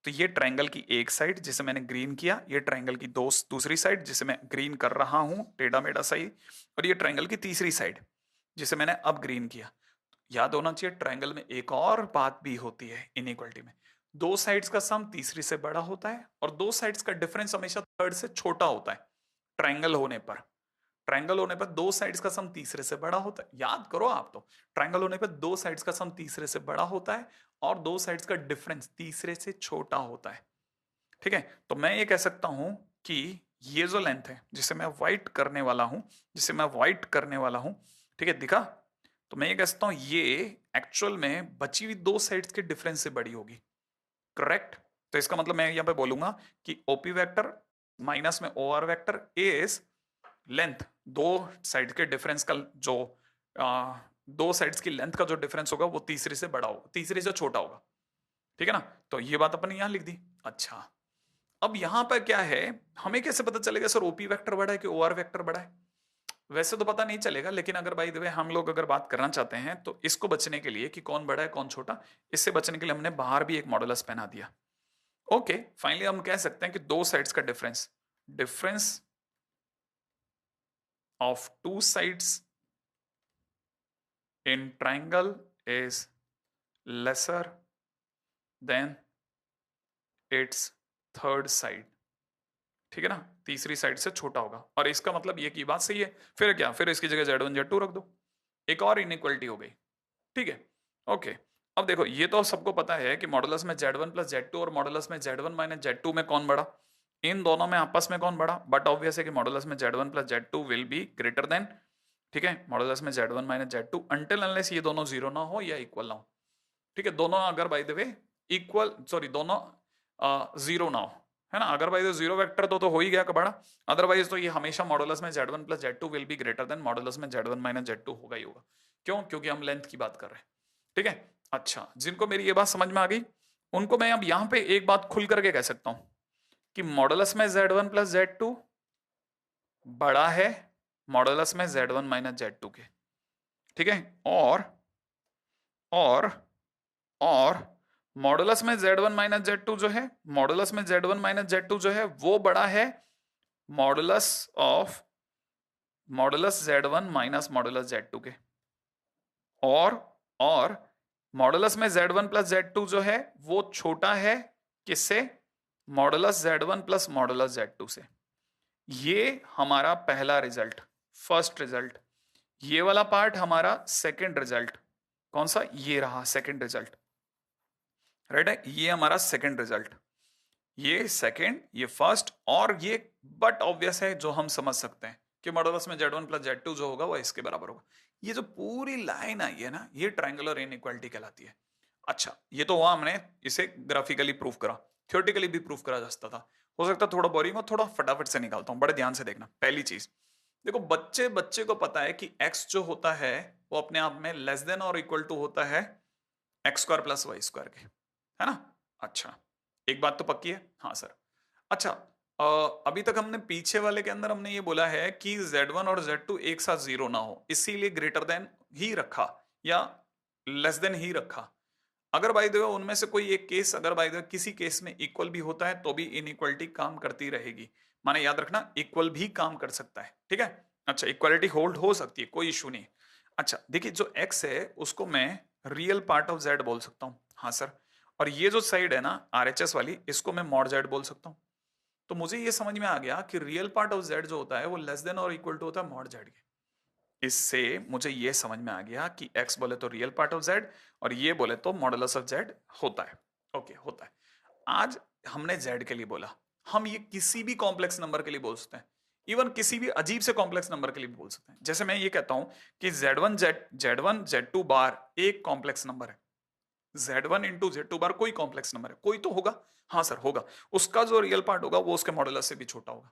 तो ये ट्रायंगल की एक साइड जिसे मैंने ग्रीन किया, ये ट्रायंगल की दूसरी साइड जिसे मैं ग्रीन कर रहा हूं टेढ़ा मेढ़ा सही, और ये ट्रायंगल की तीसरी साइड जिसे मैंने अब ग्रीन किया। याद होना चाहिए ट्रायंगल में एक और बात भी होती है इनइक्वालिटी में, दो साइड्स का सम तीसरी से बड़ा होता है और दो साइड्स का डिफरेंस हमेशा थर्ड से छोटा होता है। ट्रायंगल होने पर, ट्रायंगल होने पर दो साइड्स का सम तीसरे से बड़ा होता है, याद करो आप तो। ट्रायंगल होने पर दो साइड्स का सम तीसरे से बड़ा होता है और दो साइड्स का डिफरेंस तीसरे से छोटा होता है, ठीक है। तो मैं ये कह सकता हूं कि ये जो लेंथ है जिसे मैं व्हाइट करने वाला हूं, जिसे मैं व्हाइट करने वाला हूं, ठीक है, दिखा? तो मैं ये कह सकता हूं ये एक्चुअल में बची हुई दो साइड्स के डिफरेंस से बड़ी होगी, करेक्ट। तो इसका मतलब मैं यहाँ पे बोलूंगा कि ओपी वेक्टर माइनस में ओआर वेक्टर इज लेंथ, दो साइड के डिफरेंस का जो दो साइड्स की लेंथ का जो डिफरेंस होगा वो तीसरे से बड़ा होगा, तीसरे से छोटा होगा। ठीक है ना, तो ये बात अपन ने यहां लिख दी। अच्छा, अब यहां पर क्या है, हमें कैसे पता चलेगा सर ओपी वेक्टर बड़ा है कि ओआर वेक्टर बड़ा है? वैसे तो पता नहीं चलेगा, लेकिन अगर बाय द वे हम लोग अगर बात करना चाहते हैं तो इसको बचने के लिए कि कौन बड़ा है कौन छोटा, इससे बचने के लिए हमने बाहर भी एक मॉडुलस पहना दिया। ओके, फाइनली हम कह सकते हैं कि दो साइड्स का difference, difference of two sides in triangle is lesser than its third side। ठीक है ना, तीसरी साइड से छोटा होगा, और इसका मतलब ये की बात सही है। फिर क्या, फिर इसकी जगह Z1 Z2 रख दो, एक और इनइक्वालिटी हो गई। ठीक है, ओके। अब देखो ये तो सबको पता है कि मॉडुलस में Z1 प्लस Z2 और मॉडुलस में Z1 माइनस Z2 में कौन बड़ा, इन दोनों में आपस में कौन बड़ा, बट ऑब्वियस है कि मॉडुलस में Z1 plus Z2 will be greater than, ठीक है, मॉडुलस में Z1 minus Z2 until unless ये दोनों जीरो ना हो या इक्वल ना हो। ठीक है, दोनों अगर by the way equal, sorry दोनों जीरो ना हो, है ना, अगर बाय द जीरो वेक्टर तो हो ही गया बड़ा, अदरवाइज तो ये हमेशा मॉडुलस में Z1 plus Z2 will be greater than modulus में Z1 माइनस Z2 होगा ही होगा। क्यों? क्योंकि हम लेंथ की बात कर रहे हैं। ठीक है, अच्छा, जिनको मेरी ये बात समझ में आ गई उनको मैं अब यहां पे एक बात खुल करके कह सकता हूं कि मॉडुलस में Z1 प्लस Z2 बड़ा है मॉडुलस में Z1 माइनस Z2 के। ठीक है, और मॉडुलस में Z1 माइनस Z2 जो है, मॉडुलस में Z1 माइनस Z2 जो है वो बड़ा है modulus of modulus Z1 minus modulus Z2 के, और मॉडुलस में Z1 प्लस Z2 जो है वो छोटा है किससे, modulus Z1 plus modulus Z2 से। ये हमारा पहला रिजल्ट, फर्स्ट रिजल्ट। ये वाला पार्ट हमारा सेकंड रिजल्ट। कौन सा? ये रहा सेकंड रिजल्ट, राइट है, ये हमारा सेकंड रिजल्ट, ये सेकंड, ये फर्स्ट, और ये बट ऑब्वियस है जो हम समझ सकते हैं कि मॉडुलस में Z1 प्लस Z2 जो होगा वो इसके बराबर होगा। ये जो पूरी लाइन आई है ना, ये ट्रायंगुलर इनइक्वालिटी कहलाती है। अच्छा, ये तो हुआ हमने इसे ग्राफिकली प्रूफ करा, थ्योरेटिकली भी प्रूफ करा जा सकता था, हो सकता है थोड़ा बोरिंग हो, थोड़ा फटाफट से निकालता हूं, बड़े ध्यान से देखना। पहली चीज देखो, बच्चे को पता है कि x जो होता है वो अपने आप में लेस देन और इक्वल टू होता है X square plus Y square के, है ना। अच्छा, एक बात तो पक्की है, हाँ सर। अच्छा, अभी तक हमने पीछे वाले के अंदर हमने ये बोला है कि Z1 और Z2 एक साथ जीरो ना हो, इसीलिए ग्रेटर देन ही रखा या लेस देन ही रखा। अगर बाय द वे उनमें से कोई एक केस, अगर बाय द वे किसी केस में इक्वल भी होता है तो भी इनइक्वालिटी काम करती रहेगी, माने याद रखना इक्वल भी काम कर सकता है। ठीक है, अच्छा, इक्वालिटी होल्ड हो सकती है, कोई इशू नहीं। अच्छा देखिए, जो x है उसको मैं रियल पार्ट ऑफ z बोल सकता हूँ, हाँ सर, और ये जो साइड है ना RHS वाली, इसको मैं मॉड z बोल सकता हूँ। तो मुझे ये समझ में आ गया कि रियल पार्ट ऑफ z जो होता है वो लेस देन और इक्वल टू होता है मॉड z के। इससे मुझे ये समझ में आ गया कि x बोले तो रियल पार्ट ऑफ z और ये बोले तो मॉडुलस ऑफ z होता है। ओके, होता है। आज हमने z के लिए बोला, हम ये किसी भी कॉम्प्लेक्स नंबर के लिए बोल सकते हैं, इवन किसी भी अजीब से कॉम्प्लेक्स नंबर के लिए भी बोल सकते हैं। जैसे मैं ये कहता हूं कि Z1 Z2 बार एक कॉम्प्लेक्स नंबर है, Z1 इंटू Z2 बार कोई कॉम्प्लेक्स नंबर है, कोई तो होगा, हाँ सर होगा, उसका जो रियल पार्ट होगा वो उसके मॉडुलस से भी छोटा होगा,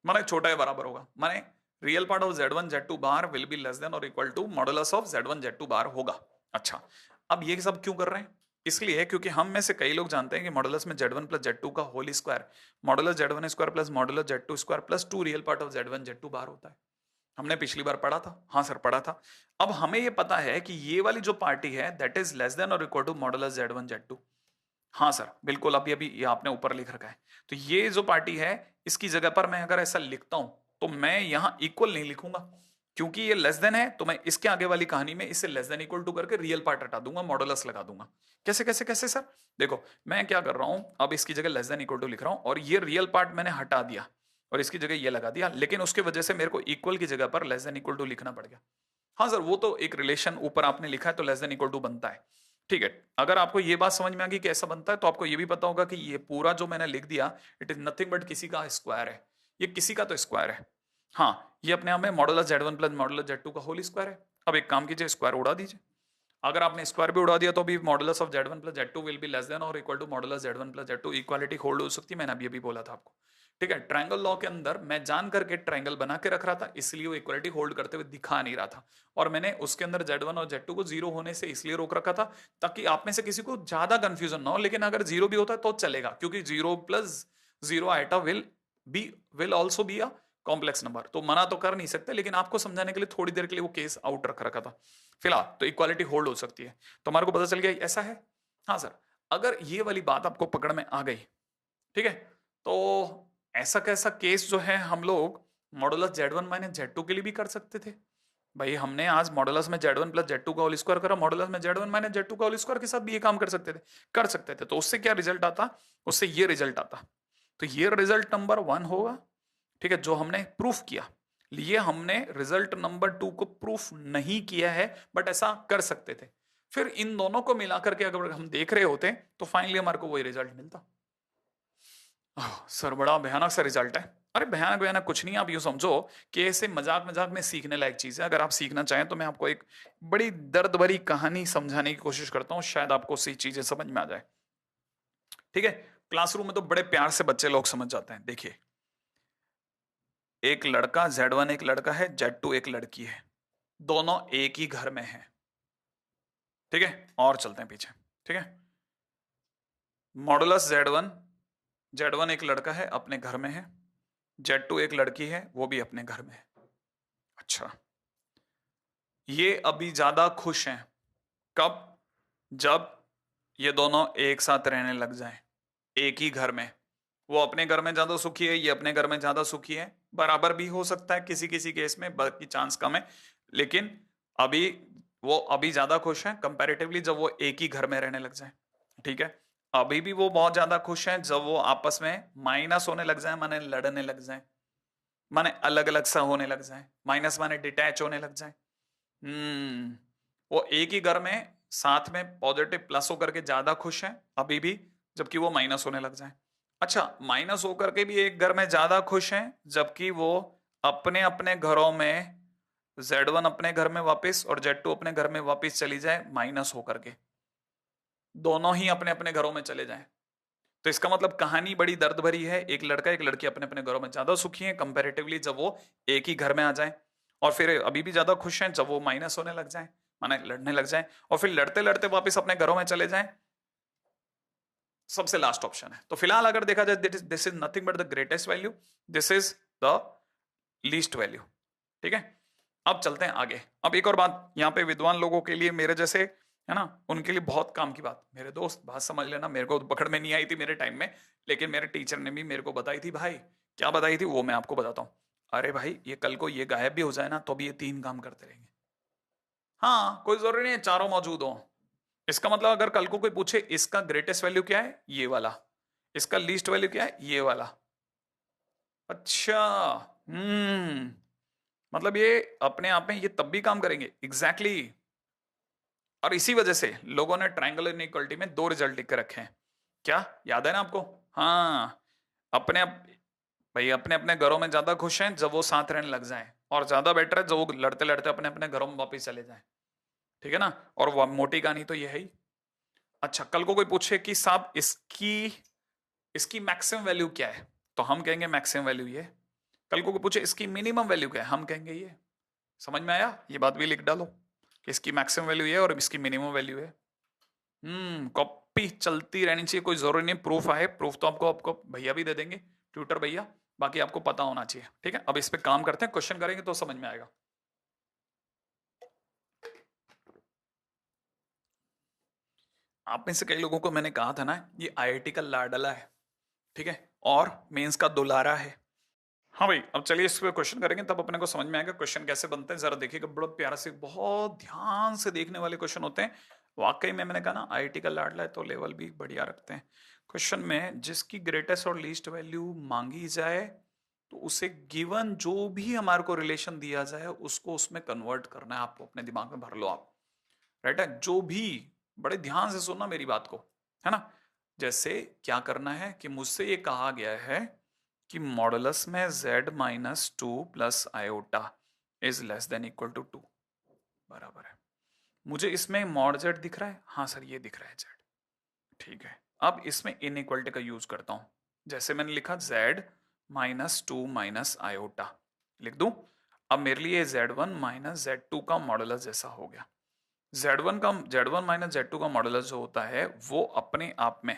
माने छोटा या बराबर होगा, माने real part of Z1 Z2 bar will be less than और equal to modulus of Z1 Z2 bar होगा। अच्छा, अब ये सब क्यों कर रहे हैं? इसलिए क्योंकि हम में से कई लोग जानते हैं कि मॉडुलस में Z1 प्लस Z2 का whole square modulus Z1 square plus modulus Z2 square plus 2 real part of Z1 Z2 bar होता है। हमने पिछली बार पढ़ा था, हाँ सर पढ़ा था। अब हमें ये पता है कि ये वाली जो पार्टी है दैट इज लेस देन और equal to modulus Z1 Z2। हाँ सर बिल्कुल, अभी अभी ये आपने ऊपर लिख रखा है। तो ये जो पार्टी है इसकी जगह पर मैं अगर ऐसा लिखता हूं तो मैं यहां इक्वल नहीं लिखूंगा, क्योंकि ये लेस देन है तो मैं इसके आगे वाली कहानी में इसे लेस देन इक्वल टू करके रियल पार्ट हटा दूंगा, मॉडुलस लगा दूंगा। कैसे कैसे कैसे सर? देखो मैं क्या कर रहा हूं, अब इसकी जगह लेस देन इक्वल टू लिख रहा हूं और ये रियल पार्ट मैंने हटा दिया और इसकी जगह ये लगा दिया, लेकिन उसकी वजह से मेरे को इक्वल की जगह पर लेस देन इक्वल टू लिखना पड़ गया। हाँ सर, वो तो एक रिलेशन ऊपर आपने लिखा है तो लेस देन इक्वल टू बनता है। ठीक है, अगर आपको ये बात समझ में आ गई कि ऐसा बनता है तो आपको ये भी पता होगा कि ये पूरा जो मैंने लिख दिया इट इज नथिंग बट किसी का स्क्वायर है, ये किसी का तो स्क्वायर है। हाँ, ये अपने आप में modulus Z1 plus modulus Z2 का होल स्क्वायर है। अब एक काम कीजिए, स्क्वायर उड़ा दीजिए। अगर आपने स्क्वायर भी उड़ा दिया तो भी modulus of z1 plus z2 will be less than और equal to modulus z1 plus z2, equality hold हो सकती है, मैंने अभी बोला था आपको। ठीक है, ट्रायंगल लॉ के अंदर मैं जान करके ट्रायंगल बना के रख रहा था, इसलिए वो इक्वालिटी होल्ड करते हुए दिखा नहीं रहा था, और मैंने उसके अंदर z1 और z2 को जीरो होने से इसलिए रोक रखा था ताकि आप में से किसी को ज्यादा कंफ्यूजन ना हो। लेकिन अगर जीरो भी होता है तो चलेगा, क्योंकि zero plus zero iota will also be a complex number, तो मना तो कर नहीं सकते, लेकिन आपको समझाने के लिए थोड़ी देर के लिए वो केस आउट रख रखा था। फिलहाल तो इक्वालिटी होल्ड हो सकती है, तो हमारे को पता चल गया ऐसा है। हाँ सर, अगर ये वाली बात आपको पकड़ में आ गई, ठीक है, तो ऐसा कैसा केस जो है हम लोग मॉडुलस z1 माइनस z2 के लिए भी कर सकते थे। भाई हमने आज मॉडुलस में z1 प्लस z2 का होल स्क्वायर करा, मॉडुलस में z1 माइनस z2 का होल स्क्वायर के साथ भी ये काम कर सकते थे। तो उससे क्या रिजल्ट आता, उससे ये रिजल्ट आता, तो ये रिजल्ट नंबर 1 होगा। ठीक है, जो हमने प्रूफ किया, लिए हमने रिजल्ट नंबर 2 को प्रूफ नहीं किया है, बट ऐसा कर सकते थे। फिर इन दोनों को मिलाकर के अगर हम देख रहे होते तो फाइनली हमारे को वही रिजल्ट मिलता। सर बड़ा भयानक सा रिजल्ट है। अरे भयानक भयानक कुछ नहीं, आप यूं समझो कि ऐसे मजाक मजाक में सीखने लायक चीज है। अगर आप सीखना चाहें तो मैं आपको एक बड़ी दर्द भरी कहानी समझाने की कोशिश करता हूँ, शायद आपको सी चीजें समझ में आ जाए। ठीक है, क्लासरूम में तो बड़े प्यार से बच्चे लोग समझ जाते हैं। देखिए, एक लड़का z1 एक लड़का है, z2 एक लड़की है, दोनों एक ही घर में हैं। ठीक है, और चलते हैं पीछे। ठीक है, मॉडुलस z1 एक लड़का है अपने घर में है, z2 एक लड़की है वो भी अपने घर में है। अच्छा, ये अभी ज्यादा खुश हैं कब, जब ये दोनों एक साथ रहने लग जाएं एक ही घर में। वो अपने घर में ज्यादा सुखी है, ये अपने घर में ज्यादा सुखी है, बराबर भी हो सकता है किसी किसी केस में, बाकी चांस कम है। लेकिन अभी वो अभी ज्यादा खुश हैं कंपैरेटिवली जब वो एक ही घर में रहने लग जाए। ठीक है, अभी भी वो बहुत ज्यादा खुश हैं जब वो आपस में माइनस होने लग जाए, माने लड़ने लग जाए, माने अलग अलग सा होने लग जाए, माइनस माने डिटैच होने लग जाए। वो एक ही घर में साथ में पॉजिटिव प्लस होकर के ज्यादा खुश हैं अभी भी, जबकि वो माइनस होने लग जाए। अच्छा, माइनस होकर के भी एक घर में ज्यादा खुश हैं, जबकि वो अपने अपने घरों में z1 अपने घर में वापस और z2 अपने घर में वापस चली जाए माइनस होकर के, दोनों ही अपने अपने घरों में चले जाएं। तो इसका मतलब कहानी बड़ी दर्द भरी है। एक लड़का एक लड़की अपने अपने घरों में ज्यादा सुखी हैं कंपैरेटिवली जब वो एक ही घर में आ जाए, और फिर अभी भी ज्यादा खुश हैं जब वो माइनस होने लग जाए, माने लड़ने लग जाए, और फिर लड़ते लड़ते वापस अपने घरों में चले जाएं। सबसे लास्ट ऑप्शन है। तो फिलहाल अगर देखा जाए this is nothing but the greatest value, this is the least value. ठीक है, अब चलते हैं आगे। अब एक और बात यहाँ पे विद्वान लोगों के लिए, मेरे जैसे है ना, उनके लिए बहुत काम की बात, मेरे दोस्त बात समझ लेना, मेरे को पकड़ में नहीं आई थी मेरे टाइम में, लेकिन मेरे टीचर ने भी मेरे को बताई थी। भाई क्या बताई थी वो मैं आपको बताता हूँ। अरे भाई, ये कल को ये गायब भी हो जाए ना तो भी ये तीन काम करते रहेंगे। हाँ, कोई जरूरी नहीं है चारों मौजूद हो। इसका मतलब अगर कल को कोई पूछे इसका ग्रेटेस्ट वैल्यू क्या है, ये वाला, इसका लीस्ट वैल्यू क्या है, ये वाला। अच्छा, मतलब ये अपने आप में ये तब भी काम करेंगे एग्जैक्टली exactly। और इसी वजह से लोगों ने ट्रायंगल इनइक्वालिटी में दो रिजल्ट लिख के रखे हैं। क्या याद है ना आपको? हाँ, अपने भाई अपने अपने घरों में ज्यादा खुश हैं जब वो साथ रहने लग जाएं, और ज्यादा बेटर है जब वो लड़ते लड़ते अपने अपने घरों में वापस चले जाएं। ठीक है ना, और वो मोटी कहानी तो ये है ही। अच्छा, कल को कोई पूछे कि साहब इसकी इसकी मैक्सिमम वैल्यू क्या है, तो हम कहेंगे मैक्सिमम वैल्यू ये। कल को कोई पूछे इसकी मिनिमम वैल्यू क्या है, हम कहेंगे ये। समझ में आया? ये बात भी लिख डालो कि इसकी मैक्सिमम वैल्यू ये और इसकी मिनिमम वैल्यू है। कॉपी चलती रहनी चाहिए, कोई जरूरी नहीं प्रूफ आए, प्रूफ तो आपको आपको भैया भी दे देंगे, ट्यूटर भैया, बाकी आपको पता होना चाहिए। ठीक है, अब इस पे काम करते हैं, क्वेश्चन करेंगे तो समझ में आएगा। आप में से कई लोगों को मैंने कहा था ना, ये आईआईटी का लाडला है, ठीक है, और मेंस का दुलारा है। हाँ भाई, अब चलिए इस पे क्वेश्चन करेंगे तब अपने को समझ में आएगा क्वेश्चन कैसे बनते हैं। जरा देखिएगा, बड़ा प्यारा से, बहुत ध्यान से देखने वाले क्वेश्चन होते हैं। वाकई में मैंने कहा ना आईआईटी का लाडला है तो लेवल भी बढ़िया रखते हैं। क्वेश्चन में जिसकी ग्रेटेस्ट और लीस्ट वैल्यू मांगी जाए तो उसे गिवन जो भी हमारे को रिलेशन दिया जाए उसको उसमें कन्वर्ट करना है। आपको अपने दिमाग में भर लो आप, राइट है, जो भी, बड़े ध्यान से सुनना मेरी बात को, है ना। जैसे क्या करना है कि मुझसे ये कहा गया है कि मॉडुलस में z minus two plus iota is less than equal to 2, बराबर है। मुझे इसमें मॉड जेड दिख रहा है, हाँ सर ये दिख रहा है जेड, ठीक है। अब इसमें इनइक्वालिटी का यूज करता हूं, जैसे मैंने लिखा z minus to minus iota लिख दूं। अब मेरे लिए z1 माइनस z2 का मॉडुलस जैसा हो गया। z1 माइनस z2 का मॉडुलस जो होता है वो अपने आप में,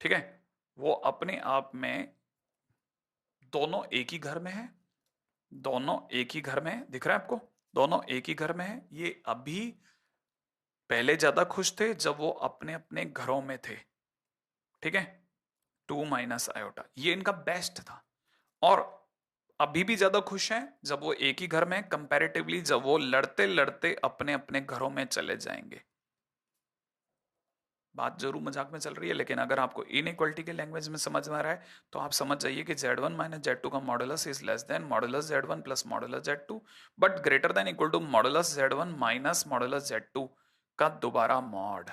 ठीक है, वो अपने आप में दोनों एक ही घर में है, दोनों एक ही घर में है, दिख रहा है आपको, दोनों एक ही घर में है। ये अभी पहले ज्यादा खुश थे जब वो अपने अपने घरों में थे, ठीक है, 2 माइनस आयोटा ये इनका बेस्ट था। और अभी भी ज्यादा खुश हैं जब वो एक ही घर में, कंपैरेटिवली जब वो लड़ते लड़ते अपने अपने घरों में चले जाएंगे। बात जरूर मजाक में चल रही है, लेकिन अगर आपको इनइक्वालिटी के लैंग्वेज में समझ में आ रहा है तो आप समझ जाइए कि z1 माइनस z2 का modulus is less than modulus z1 plus modulus z2 but greater than equal to modulus z1 minus modulus z2 का दोबारा मॉड।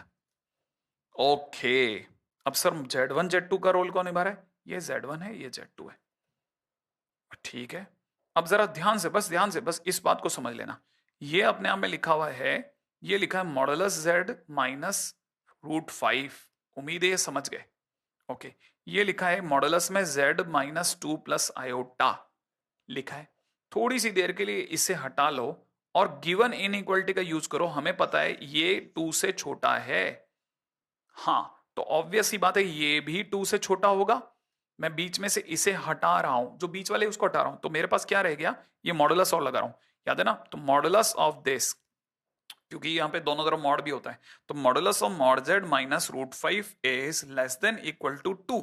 ओके, अब सर z1 z2 का रोल कौन निभा रहा है? ये z1 है, ये z2 है, ठीक है। अब जरा ध्यान से बस इस बात को समझ लेना, ये अपने आप में लिखा हुआ है, ये लिखा है मॉडुलस z माइनस √5, उम्मीद है ये समझ गए। ओके, ये लिखा है मॉडुलस में z minus two plus iota लिखा है। थोड़ी सी देर के लिए इसे हटा लो और गिवन इनइक्वालिटी का यूज करो, हमें पता है ये 2 से छोटा है, हाँ तो ऑब्वियस ही बात है ये भी 2 से छोटा होगा। मैं बीच में से इसे हटा रहा हूं, जो बीच वाले उसको हटा रहा हूं, तो मेरे पास क्या रह गया, ये मॉडुलस और लगा रहा हूं, याद है ना, तो मॉडुलस ऑफ दिस, क्योंकि यहां पे दोनों तरफ मॉड भी होता है, तो modulus of mod z minus √5 is less than equal to 2।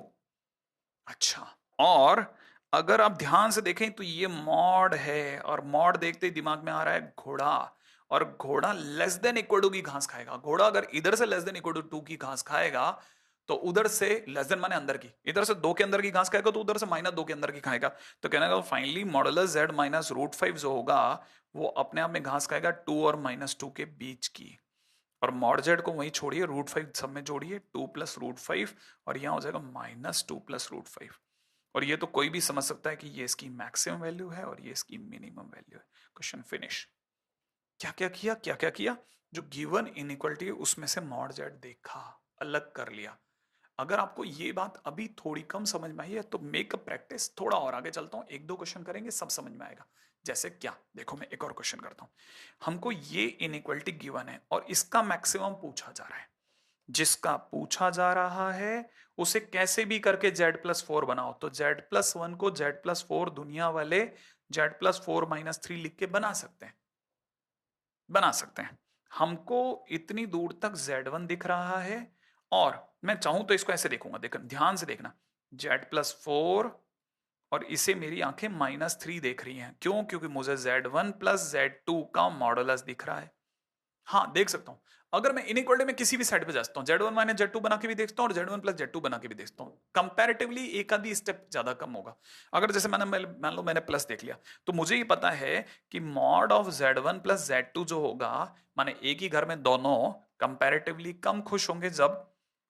अच्छा, और अगर आप ध्यान से देखें तो ये मॉड है, और मॉड देखते ही दिमाग में आ रहा है घोड़ा, और घोड़ा लेस देन इक्वल टू की घास खाएगा। घोड़ा अगर इधर से लेस देन इक्वल टू 2 की घास खाएगा तो उधर से लेस देन माने अंदर की, इधर से 2 के अंदर की घास खाएगा तो उधर से -2 के अंदर की खाएगा। तो कहने का फाइनली मॉडुलस z माइनस √5 जो होगा वो अपने आप में घास खाएगा 2 और -2 के बीच की, और मॉड z को वहीं छोड़िए, √5 सब में जोड़िए, 2 प्लस √5, और यहां हो जाएगा -2 प्लस √5। और ये तो कोई भी समझ सकता है कि ये इसकी मैक्सिमम वैल्यू है और ये इसकी मिनिमम वैल्यू है। Question finish. क्या क्या किया, जो गिवन इनइक्वालिटी है उसमें से मॉड z देखा, अलग कर लिया। अगर आपको ये बात अभी थोड़ी कम समझ में आई है तो मेक अ प्रैक्टिस, थोड़ा और आगे चलता हूं, 1-2 क्वेश्चन करेंगे सब समझ में आएगा। जैसे क्या, देखो मैं एक और क्वेश्चन करता हूं। हमको ये इनइक्वालिटी गिवन है और इसका मैक्सिमम पूछा जा रहा है, जिसका पूछा जा रहा है उसे कैसे भी करके z+4 बनाओ। तो z+1 को z+4 दुनिया वाले z+4 - 3 लिख के बना सकते हैं। हमको इतनी दूर तक z1 दिख रहा है, और मैं चाहूं तो इसको ऐसे देखूंगा, ध्यान से देखना, z+4 और इसे मेरी आंखें -3 देख रही हैं, क्यों, क्योंकि मुझे z1 प्लस z2 का मॉडुलस दिख रहा है। हाँ देख सकता हूं, अगर मैं इनइक्वालिटी में किसी भी साइड पे जाता हूं, z1 माइनस z2 बना के भी देखता हूं और z1 प्लस z2 बना के भी देखता हूं, कंपैरेटिवली एक आधी स्टेप ज्यादा कम होगा। अगर जैसे मान लो मैंने प्लस देख लिया, तो मुझे ये पता है कि mod of z1 plus z2 जो होगा, माने एक ही घर में दोनों कंपैरेटिवली कम खुश होंगे जब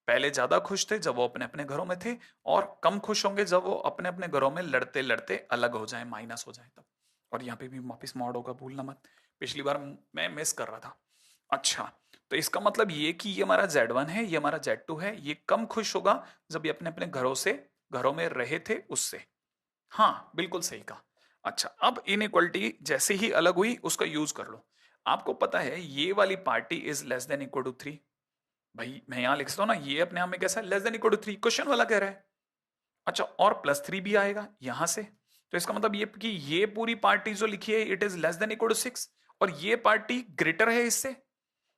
पहले ज्यादा खुश थे जब वो अपने अपने घरों में थे, और कम खुश होंगे जब वो अपने अपने घरों में लड़ते लड़ते अलग हो जाए, माइनस हो जाए तब। और यहाँ पे भी वापिस मॉड होगा, भूलना मत, पिछली बार मैं मिस कर रहा था। अच्छा, तो इसका मतलब ये कि ये हमारा z1 है, ये हमारा z2 है, ये कम खुश होगा जब ये अपने अपने घरों में रहे थे उससे। हाँ बिल्कुल सही कहा। अच्छा, अब इनइक्वालिटी जैसे ही अलग हुई उसका यूज कर लो। आपको पता है ये वाली party is less than equal to 3, भाई मैं यहां लिख सकता हूं ना, ये अपने आप में कैसा है, less than equal to 3, question वाला कह रहा है। अच्छा, और +3 भी आएगा यहां से, तो इसका मतलब ये कि ये पूरी पार्टी जो लिखी है it is less than equal to 6, और ये पार्टी ग्रेटर है इससे,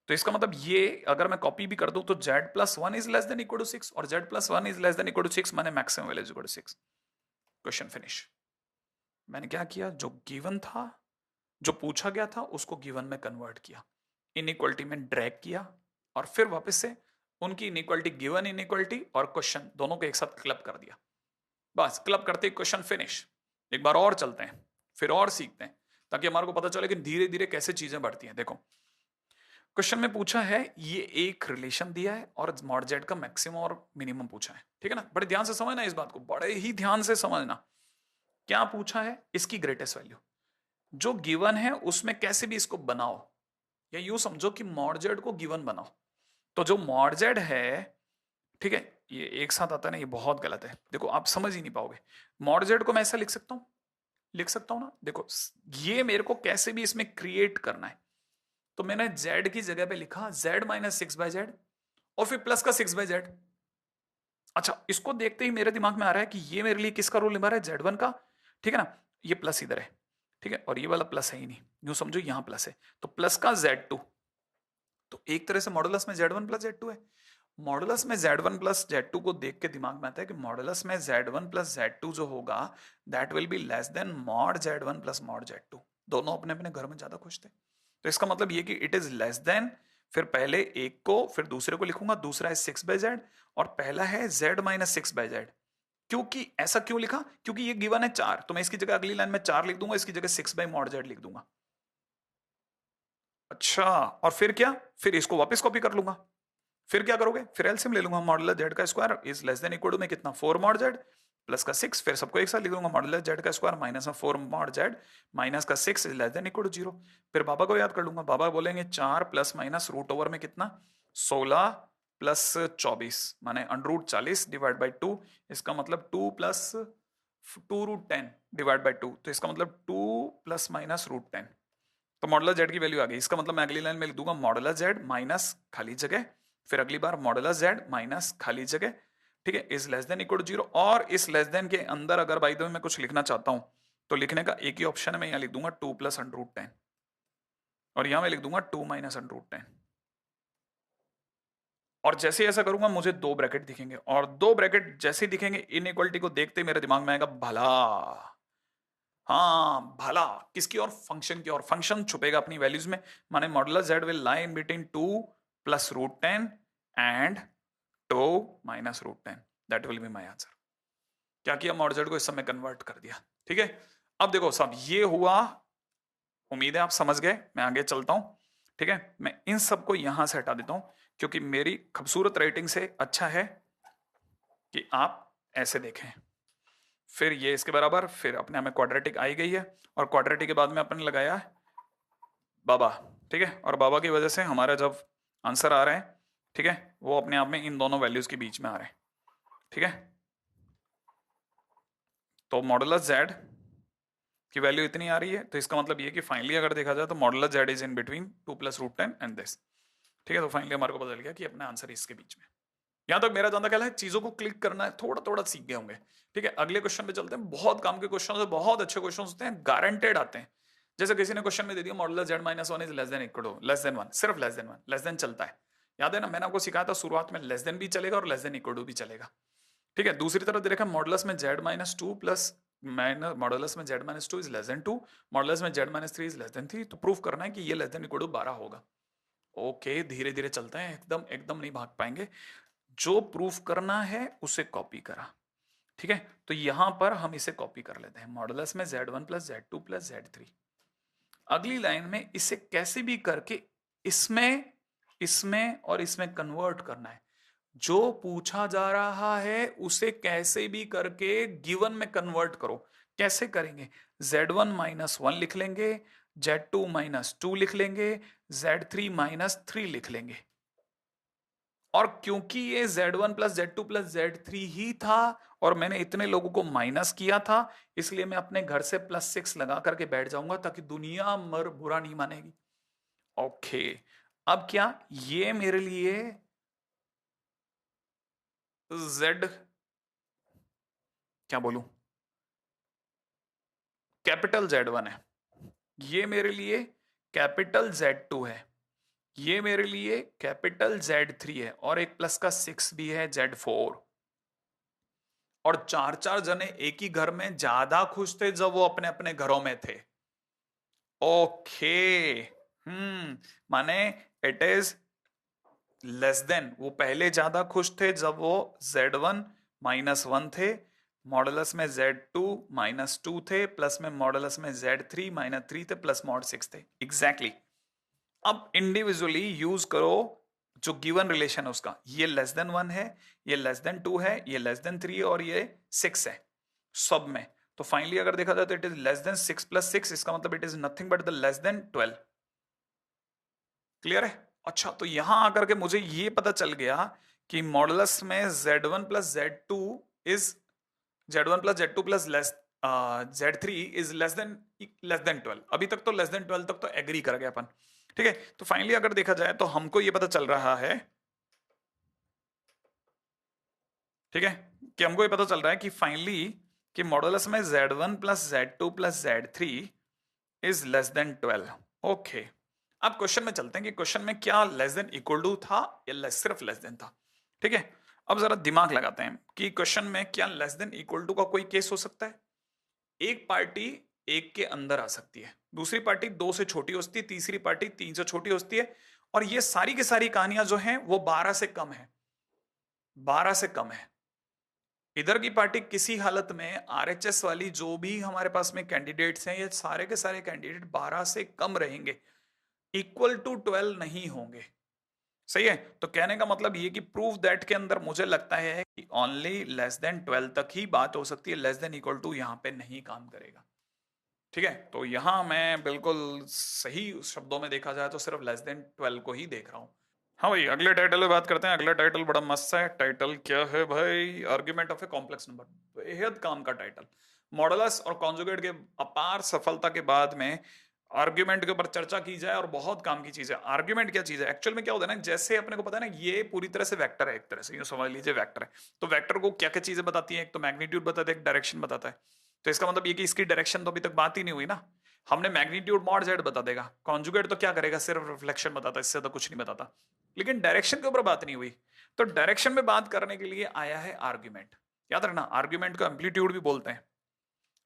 तो इसका मतलब ये अगर मैं कॉपी भी कर दूं तो z+1 is less than equal to 6, और z+1 is less than equal to 6 माने maximum value is equal to 6। Question finish. मैंने क्या किया, जो गिवन था, जो पूछा गया था उसको गिवन में कन्वर्ट किया, इनइक्वालिटी में ड्रैग किया, और फिर वापस से उनकी इनइक्वालिटी, गिवन इनइक्वालिटी और क्वेश्चन दोनों को एक साथ क्लब कर दिया। बस क्लब करते क्वेश्चन फिनिश। एक बार और चलते हैं, फिर और सीखते हैं, ताकि हमारे को पता चले कि धीरे धीरे कैसे चीजें बढ़ती हैं। देखो क्वेश्चन में पूछा है, ये एक रिलेशन दिया है और मॉड जेड का मैक्सिमम और मिनिमम पूछा है, ठीक है ना, बड़े ध्यान से समझना इस बात को, बड़े ही ध्यान से समझना। क्या पूछा है, इसकी ग्रेटेस्ट वैल्यू जो गिवन है उसमें कैसे भी इसको बनाओ, या यूं समझो कि मॉड जेड को गिवन बनाओ, तो जो मॉड जेड है, ठीक है, ये एक साथ आता है ना, ये बहुत गलत है, देखो आप समझ ही नहीं पाओगे। मॉड जेड को मैं ऐसा लिख सकता हूं ना, देखो ये मेरे को कैसे भी इसमें क्रिएट करना है, तो मैंने जेड की जगह पे लिखा Z minus six by Z और फिर प्लस का सिक्स बाई जेड। अच्छा, इसको देखते ही मेरे दिमाग में आ रहा है कि ये मेरे लिए किसका रोल निभा रहा है, जेड वन का, ठीक है ना, ये प्लस इधर है, ठीक है, और ये वाला प्लस है ही नहीं, यूं समझो यहां प्लस है, तो प्लस का जेड टू, तो एक तरह से मॉडुलस में Z one plus Z two है। मॉडुलस में Z one plus Z two को देख के दिमाग में आता है कि मॉडुलस में Z one plus Z two जो होगा that will be less than mod Z one plus mod Z two. दोनों अपने अपने घर में ज्यादा खुश थे, तो इसका मतलब ये कि इट इज लेस देन, फिर पहले एक को फिर दूसरे को लिखूंगा, दूसरा है सिक्स बाई जेड और पहला है Z minus six by Z. क्योंकि ऐसा क्यों लिखा, क्योंकि ये गिवन है चार, तो मैं इसकी जगह अगली लाइन में चार लिख दूंगा, इसकी जगह सिक्स बाई मॉड जेड लिख दूंगा। अच्छा, और फिर क्या, फिर इसको वापस कॉपी कर लूंगा, फिर क्या करोगे, फिर एलसीएम ले लूंगा, मॉडुलस जेड का square is less than equal to में कितना, फोर मॉड जेड प्लस का सिक्स, फिर सबको एक साथ लिख दूंगा, मॉडुलस जेड का स्क्वायर माइनस में फोर मॉड जेड माइनस का six is less than equal to zero. फिर बाबा को याद कर लूंगा, बाबा बोलेंगे चार प्लस माइनस रूट ओवर में कितना, 16 प्लस 24 माने under root 40 divide by two, इसका मतलब two plus two root 10 divide by two, तो इसका मतलब टू प्लस माइनस रूट 10, तो मॉडुलस जेड की वैल्यू आ गई। इसका मतलब मैं अगली लाइन में लिख दूंगा मॉडुलस जेड माइनस खाली जगह, फिर अगली बार मॉडुलस जेड माइनस खाली जगह, ठीक है, is less than equal to zero. और इस लेस देन के अंदर अगर बाई द वे मैं कुछ लिखना चाहता हूं तो लिखने का एक ही ऑप्शन है, मैं यहां लिख दूंगा टू प्लस अंडर रूट 10 और यहां मैं लिख दूंगा टू माइनस अंडर रूट 10। और जैसे ऐसा करूंगा मुझे दो ब्रैकेट दिखेंगे, और दो ब्रैकेट जैसे ही दिखेंगे इनइक्वालिटी को देखते ही मेरे दिमाग में आएगा भला, हाँ भला किसकी, और फंक्शन की, और फंक्शन छुपेगा अपनी वैल्यूज में, माने modulus Z will lie in between two plus root 10 and two minus root 10, that will be my answer. क्या किया, मॉड जेड को इस समय कन्वर्ट कर दिया, ठीक है। अब देखो साहब ये हुआ, उम्मीद है आप समझ गए, मैं आगे चलता हूं, ठीक है, मैं इन सबको यहां से हटा देता हूं क्योंकि मेरी खूबसूरत राइटिंग से अच्छा है कि आप ऐसे देखें। फिर ये इसके बराबर, फिर अपने हमें क्वाड्रेटिक आई गई है, और क्वाड्रेटिक के बाद में अपन लगाया बाबा, ठीक है, और बाबा की वजह से हमारा जब आंसर आ रहे हैं, ठीक है, वो अपने आप में इन दोनों वैल्यूज के बीच में आ रहे हैं, ठीक है। तो मॉडुलस जेड की वैल्यू इतनी आ रही है, तो इसका मतलब ये कि फाइनली अगर देखा जाए तो modulus Z is in between two plus root 10 and this, ठीक है, तो फाइनली हमारे को पता चल गया कि अपना आंसर इसके बीच में। यहां तक मेरा जानना क्या है, चीजों को क्लिक करना है, थोड़ा थोड़ा सीख गए होंगे, ठीक है। अगले क्वेश्चन पे चलते हैं, बहुत काम के क्वेश्चन, बहुत अच्छे क्वेश्चन होते हैं, गारंटेड आते हैं। जैसे किसी ने क्वेश्चन में दे दिया modulus z minus one is less than equal to less than one, सिर्फ less than one, less than चलता है, याद है ना, मैंने आपको सिखाया था शुरुआत में लेस देन भी चलेगा और लेस देन इक्वल टू भी चलेगा, ठीक है। दूसरी तरफ देखा मॉडुलस में z minus two plus minus modulus में z minus two is less than two, modulus में z minus three is less than three, तो प्रूफ करना है कि ये लेस देन इक्वल टू 12 होगा। ओके, धीरे धीरे चलते हैं, एकदम एकदम नहीं भाग पाएंगे, जो प्रूफ करना है उसे कॉपी करा, ठीक है। तो यहां पर हम इसे कॉपी कर लेते हैं, मॉडुलस में Z one plus Z two plus Z three. अगली लाइन में इसे कैसे भी करके इसमें इसमें और इसमें कन्वर्ट करना है, जो पूछा जा रहा है उसे कैसे भी करके गिवन में कन्वर्ट करो। कैसे करेंगे, z1 माइनस वन लिख लेंगे, z2 माइनस टू लिख लेंगे, z3 माइनस थ्री लिख लेंगे, और क्योंकि ये z1 plus z2 plus z3 ही था और मैंने इतने लोगों को माइनस किया था, इसलिए मैं अपने घर से प्लस सिक्स लगा करके बैठ जाऊंगा ताकि दुनिया मर बुरा नहीं मानेगी। ओके, अब क्या, ये मेरे लिए z, क्या बोलूं, कैपिटल Z1 है, ये मेरे लिए कैपिटल Z2 है, ये मेरे लिए कैपिटल Z3 है, और एक प्लस का सिक्स भी है Z4। और चार चार जने एक ही घर में ज्यादा खुश थे जब वो अपने अपने घरों में थे। ओके, माने इट इज लेस देन, वो पहले ज्यादा खुश थे जब वो Z1 माइनस वन थे, मॉडुलस में Z2 माइनस टू थे, प्लस में मॉडुलस में Z3 माइनस थ्री थे, प्लस मॉड सिक्स थे, एग्जैक्टली अब इंडिविजुअली यूज करो जो गिवन रिलेशन है उसका, ये लेस देन वन है, ये लेस देन टू है, ये लेस देन थ्री और ये सिक्स है सब में। तो फाइनली अगर देखा जाए तो it is less then six plus six, इसका मतलब it is nothing but the less than 12। Clear है? अच्छा, तो यहां आकर के मुझे ये पता चल गया कि मॉडुलस में Z1 plus Z2 is Z1 plus Z2 plus Z3 is less then 12। अभी तक तो लेस देन 12 तक तो एग्री कर गए अपन। ठीक है, तो फाइनली अगर देखा जाए तो हमको ये पता चल रहा है, ठीक है, कि हमको ये पता चल रहा है कि फाइनली कि मॉडुलस में Z1 plus Z2 plus Z3 is less then 12। Okay, अब क्वेश्चन में चलते हैं कि क्वेश्चन में क्या लेस देन इक्वल टू था या सिर्फ लेस देन था। ठीक है, अब जरा दिमाग लगाते हैं कि क्वेश्चन में क्या लेस देन इक्वल टू का कोई केस हो सकता है। एक पार्टी एक के अंदर आ सकती है, दूसरी पार्टी दो से छोटी होती है, तीसरी पार्टी तीन से छोटी होती है, और ये सारी की सारी कहानियां जो हैं वो 12 से कम है, 12 से कम है। इधर की पार्टी किसी हालत में आरएचएस वाली जो भी हमारे पास में कैंडिडेट्स हैं, ये सारे के सारे कैंडिडेट 12 से कम रहेंगे, इक्वल टू 12 नहीं होंगे। सही है, तो कहने का मतलब ये कि प्रूव दैट के अंदर मुझे लगता है कि ओनली लेस देन 12 तक ही बात हो सकती है, लेस देन इक्वल टू यहां पे नहीं काम करेगा। ठीक है, तो यहां मैं बिल्कुल सही शब्दों में देखा जाए तो सिर्फ लेस देन 12 को ही देख रहा हूं। हाँ भाई, अगले टाइटल पे बात करते हैं। अगला टाइटल बड़ा मस्त है। टाइटल क्या है भाई? Argument of a complex number. बेहद काम का टाइटल। मॉडुलस और कॉन्जुगेट के अपार सफलता के बाद में आर्ग्यूमेंट के ऊपर चर्चा की जाए और बहुत काम की चीज है। आर्ग्यूमेंट क्या चीज है एक्चुअल में? क्या होता है ना, जैसे अपने को पता है ना, ये पूरी तरह से वेक्टर है, एक तरह से यूं समझ लीजिए वेक्टर है। तो वेक्टर को क्या क्या चीजें बताती है? एक तो मैग्नीट्यूड बताता है, एक डायरेक्शन बताता है। तो इसका मतलब ये कि इसकी डायरेक्शन तो अभी तक बात ही नहीं हुई ना। हमने मैग्नीट्यूड मॉड जेड बता देगा, कॉन्जुगेट तो क्या करेगा, सिर्फ रिफ्लेक्शन बताता है, इससे तो कुछ नहीं बताता। लेकिन डायरेक्शन के ऊपर बात नहीं हुई, तो डायरेक्शन में बात करने के लिए आया है आर्ग्यूमेंट। याद रखना, आर्ग्यूमेंट को एम्पलीट्यूड भी बोलते हैं।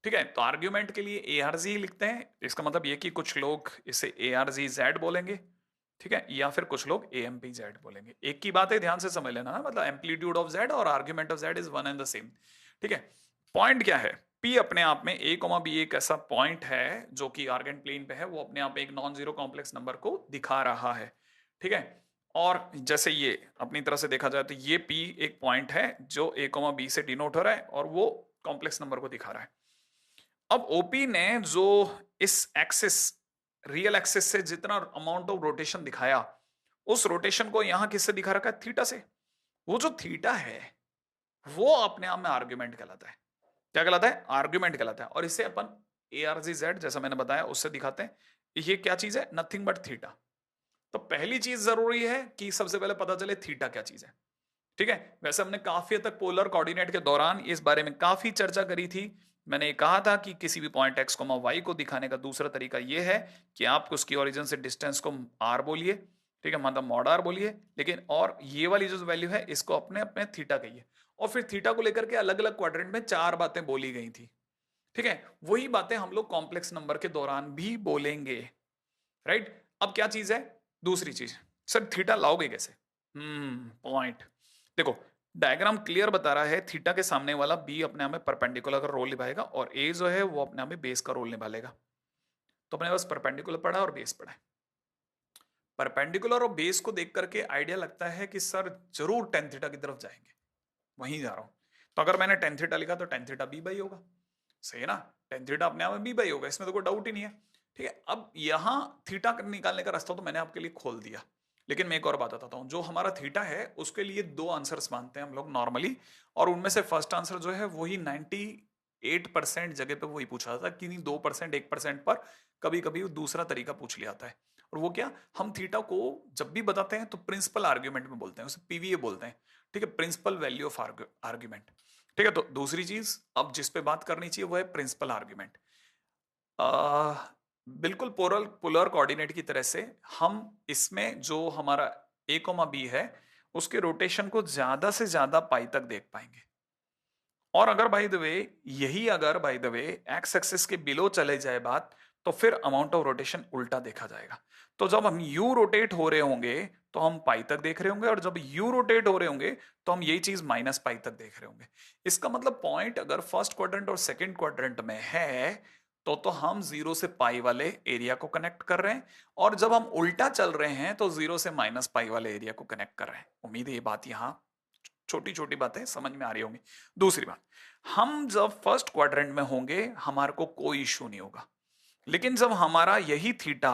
ठीक है, तो आर्ग्यूमेंट के लिए ARG लिखते हैं। इसका मतलब ये कि कुछ लोग इसे ARGZ बोलेंगे, ठीक है, या फिर कुछ लोग AMPZ बोलेंगे। एक की बात है, ध्यान से समझ लेना ना, मतलब एम्पलीट्यूड ऑफ Z और argument of Z is one and the same. ठीक है, पॉइंट क्या है? P अपने आप में A, B एक ऐसा पॉइंट है जो कि आर्गेंट प्लेन पे है, वो अपने आप में एक नॉन जीरो कॉम्प्लेक्स नंबर को दिखा रहा है। ठीक है, और जैसे ये अपनी तरह से देखा जाए तो ये P एक पॉइंट है जो A, B से डिनोट हो रहा है और वो कॉम्प्लेक्स नंबर को दिखा रहा है। अब ओपी ने जो इस एक्सिस, रियल एक्सिस से जितना अमाउंट ऑफ रोटेशन दिखाया, उस रोटेशन को यहां किससे दिखा रखा है? थीटा से। वो जो थीटा है वो अपने आप में आर्ग्यूमेंट कहलाता है। क्या कहलाता है? आर्ग्यूमेंट कहलाता है। और इसे अपन ARGZ जैसा मैंने बताया उससे दिखाते हैं। ये क्या चीज है? Nothing but theta. तो पहली चीज जरूरी है कि सबसे पहले पता चले थीटा क्या चीज है। ठीक है, वैसे हमने काफी हद तक पोलर कोऑर्डिनेट के दौरान इस बारे में काफी चर्चा करी थी। मैंने ये कहा था कि किसी भी पॉइंट x, y को दिखाने का दूसरा तरीका ये है कि आप उसकी ओरिजिन से डिस्टेंस को r बोलिए, ठीक है, मतलब मॉड r बोलिए, लेकिन और ये वाली जो वैल्यू है इसको अपने अपने थीटा कहिए। और फिर थीटा को लेकर के अलग अलग क्वाड्रेंट में चार बातें बोली गई थी। ठीक है, वही बातें हम लोग कॉम्प्लेक्स नंबर के दौरान भी बोलेंगे। राइट, अब क्या चीज है? दूसरी चीज, सर थीटा लाओगे कैसे? पॉइंट देखो, डायग्राम क्लियर बता रहा है थीटा के सामने वाला बी अपने आप में परपेंडिकुलर का रोल निभाएगा और ए जो है वो अपने आप में बेस का रोल निभा लेगा। तो अपने पास परपेंडिकुलर पढ़ा और बेस पढ़ा है। परपेंडिकुलर और बेस को देख करके आइडिया लगता है कि सर जरूर टेन थीटा की तरफ जाएंगे, वहीं जा रहा हूं। तो अगर मैंने टेन थीटा लिखा तो टेन थीटा बी बाई होगा। सही है ना, टेन थीटा अपने आप में बी बाई होगा, इसमें तो कोई डाउट ही नहीं है। ठीक है, अब यहां थीटा निकालने का रास्ता तो मैंने आपके लिए खोल दिया, लेकिन मैं एक और बात बताता हूं। जो हमारा थीटा है उसके लिए दो आंसर्स मानते हैं हम लोग नॉर्मली, और उनमें से फर्स्ट आंसर जो है वही 98% जगह पे वही पूछा जाता है, कि नहीं 2% 1% पर कभी कभी दूसरा तरीका पूछ लिया जाता है। और वो क्या, हम थीटा को जब भी बताते हैं तो प्रिंसिपल आर्ग्यूमेंट में बोलते हैं, उसे PVA बोलते हैं। ठीक है, प्रिंसिपल वैल्यू ऑफ आर्ग्यूमेंट। ठीक है, तो दूसरी चीज अब जिस पे बात करनी चाहिए वो है प्रिंसिपल आर्ग्यूमेंट। बिल्कुल पोलर पोलर कोऑर्डिनेट की तरह से हम इसमें जो हमारा A, B है उसके रोटेशन को ज्यादा से ज्यादा पाई तक देख पाएंगे। और अगर बाय द वे यही अगर by the way x axis के बिलो चले जाए बात, तो फिर अमाउंट ऑफ रोटेशन उल्टा देखा जाएगा। तो जब हम यू रोटेट हो रहे होंगे तो हम पाई तक देख रहे होंगे, और जब यू रोटेट हो रहे होंगे तो हम यही चीज माइनस पाई तक देख रहे होंगे। इसका मतलब पॉइंट अगर फर्स्ट क्वाड्रेंट और सेकंड क्वाड्रेंट में है तो हम जीरो से पाई वाले एरिया को कनेक्ट कर रहे हैं, और जब हम उल्टा चल रहे हैं तो जीरो से माइनस पाई वाले एरिया को कनेक्ट कर रहे हैं। उम्मीद है ये बात यहां छोटी छोटी बातें समझ में आ रही होंगी। दूसरी बात, हम जब फर्स्ट क्वाड्रेंट में होंगे हमारे को कोई इश्यू नहीं होगा, लेकिन जब हमारा यही थीटा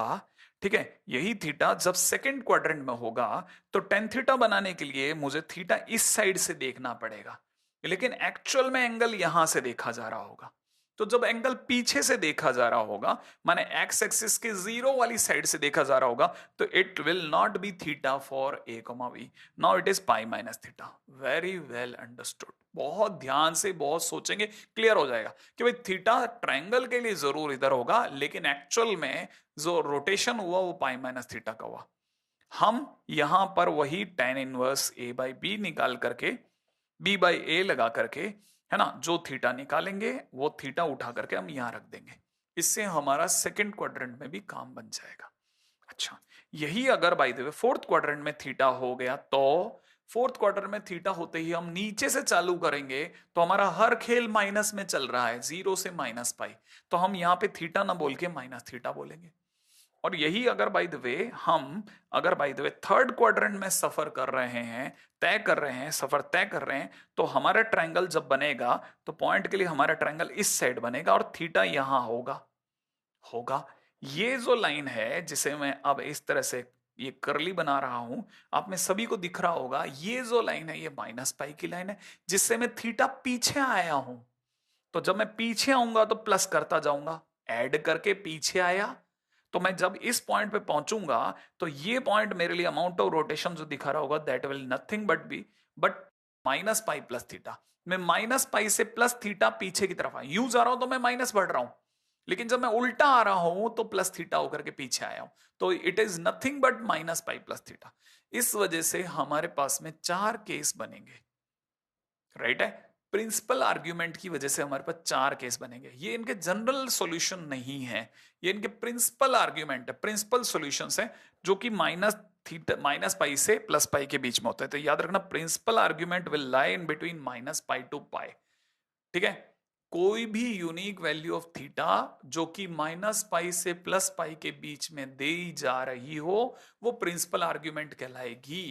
ठीक है, यही थीटा जब सेकंड क्वाड्रेंट में होगा तो टेन थीटा बनाने के लिए मुझे थीटा इस साइड से देखना पड़ेगा, लेकिन एक्चुअल में एंगल यहां से देखा जा रहा होगा। तो जब एंगल पीछे से देखा जा रहा होगा, माने एक्स एक्सिस के जीरो वाली साइड से देखा जा रहा होगा, तो it will not be theta for A comma B, now it is pi minus theta. Very well understood, बहुत ध्यान से बहुत सोचेंगे क्लियर हो जाएगा कि भाई थीटा ट्रायंगल के लिए जरूर इधर होगा, लेकिन एक्चुअल में जो रोटेशन हुआ वो पाई माइनस थीटा का हुआ। हम यहां पर वही tan इनवर्स a बाई बी निकाल करके b बाई ए लगा करके, है ना, जो थीटा निकालेंगे वो थीटा उठा करके हम यहां रख देंगे। इससे हमारा सेकंड क्वाड्रेंट में भी काम बन जाएगा। अच्छा, यही अगर by the way fourth quadrant में थीटा हो गया, तो फोर्थ क्वार्टर में थीटा होते ही हम नीचे से चालू करेंगे, तो हमारा हर खेल माइनस में चल रहा है, जीरो से माइनस पाई, तो हम यहां पे थीटा ना बोल के माइनस थीटा बोलेंगे। और यही अगर बाय द वे हम अगर by the way third quadrant में सफर कर रहे हैं, तय कर रहे हैं, सफर तय कर रहे हैं, तो हमारा ट्रायंगल जब बनेगा तो पॉइंट के लिए हमारा ट्रायंगल इस साइड बनेगा और थीटा यहां होगा होगा ये जो लाइन है जिसे मैं अब इस तरह से ये करली बना रहा हूं, आप में सभी को दिख रहा होगा, ये जो लाइन है ये माइनस पाई की लाइन है, जिससे मैं थीटा पीछे आया हूं। तो जब मैं पीछे आऊंगा तो प्लस करता जाऊंगा, ऐड करके पीछे आया, तो मैं जब इस पॉइंट पे पहुंचूंगा तो ये पॉइंट मेरे लिए अमाउंट ऑफ रोटेशन जो दिखा रहा होगा that will nothing but minus pi plus theta. मैं माइनस पाई से प्लस थीटा पीछे की तरफ आया, यूं जा रहा हूं तो मैं माइनस बढ़ रहा हूं, लेकिन जब मैं उल्टा आ रहा हूं तो प्लस थीटा होकर के पीछे आया हूं, तो it is nothing but minus pi plus theta. इस वजह से हमारे पास में चार केस बनेंगे, राइट है, प्रिंसिपल आर्ग्यूमेंट की वजह से हमारे पास चार केस बनेंगे। ये इनके जनरल सॉल्यूशन नहीं है, ये इनके प्रिंसिपल आर्ग्यूमेंट है, प्रिंसिपल सॉल्यूशंस है, जो कि माइनस थीटा माइनस पाई से प्लस पाई के बीच में होता है। तो याद रखना, principal argument will lie in between minus pi to pi. ठीक है, कोई भी यूनिक वैल्यू ऑफ थीटा जो कि माइनस पाई से प्लस पाई के बीच में दे जा रही हो, वो प्रिंसिपल आर्ग्यूमेंट कहलाएगी।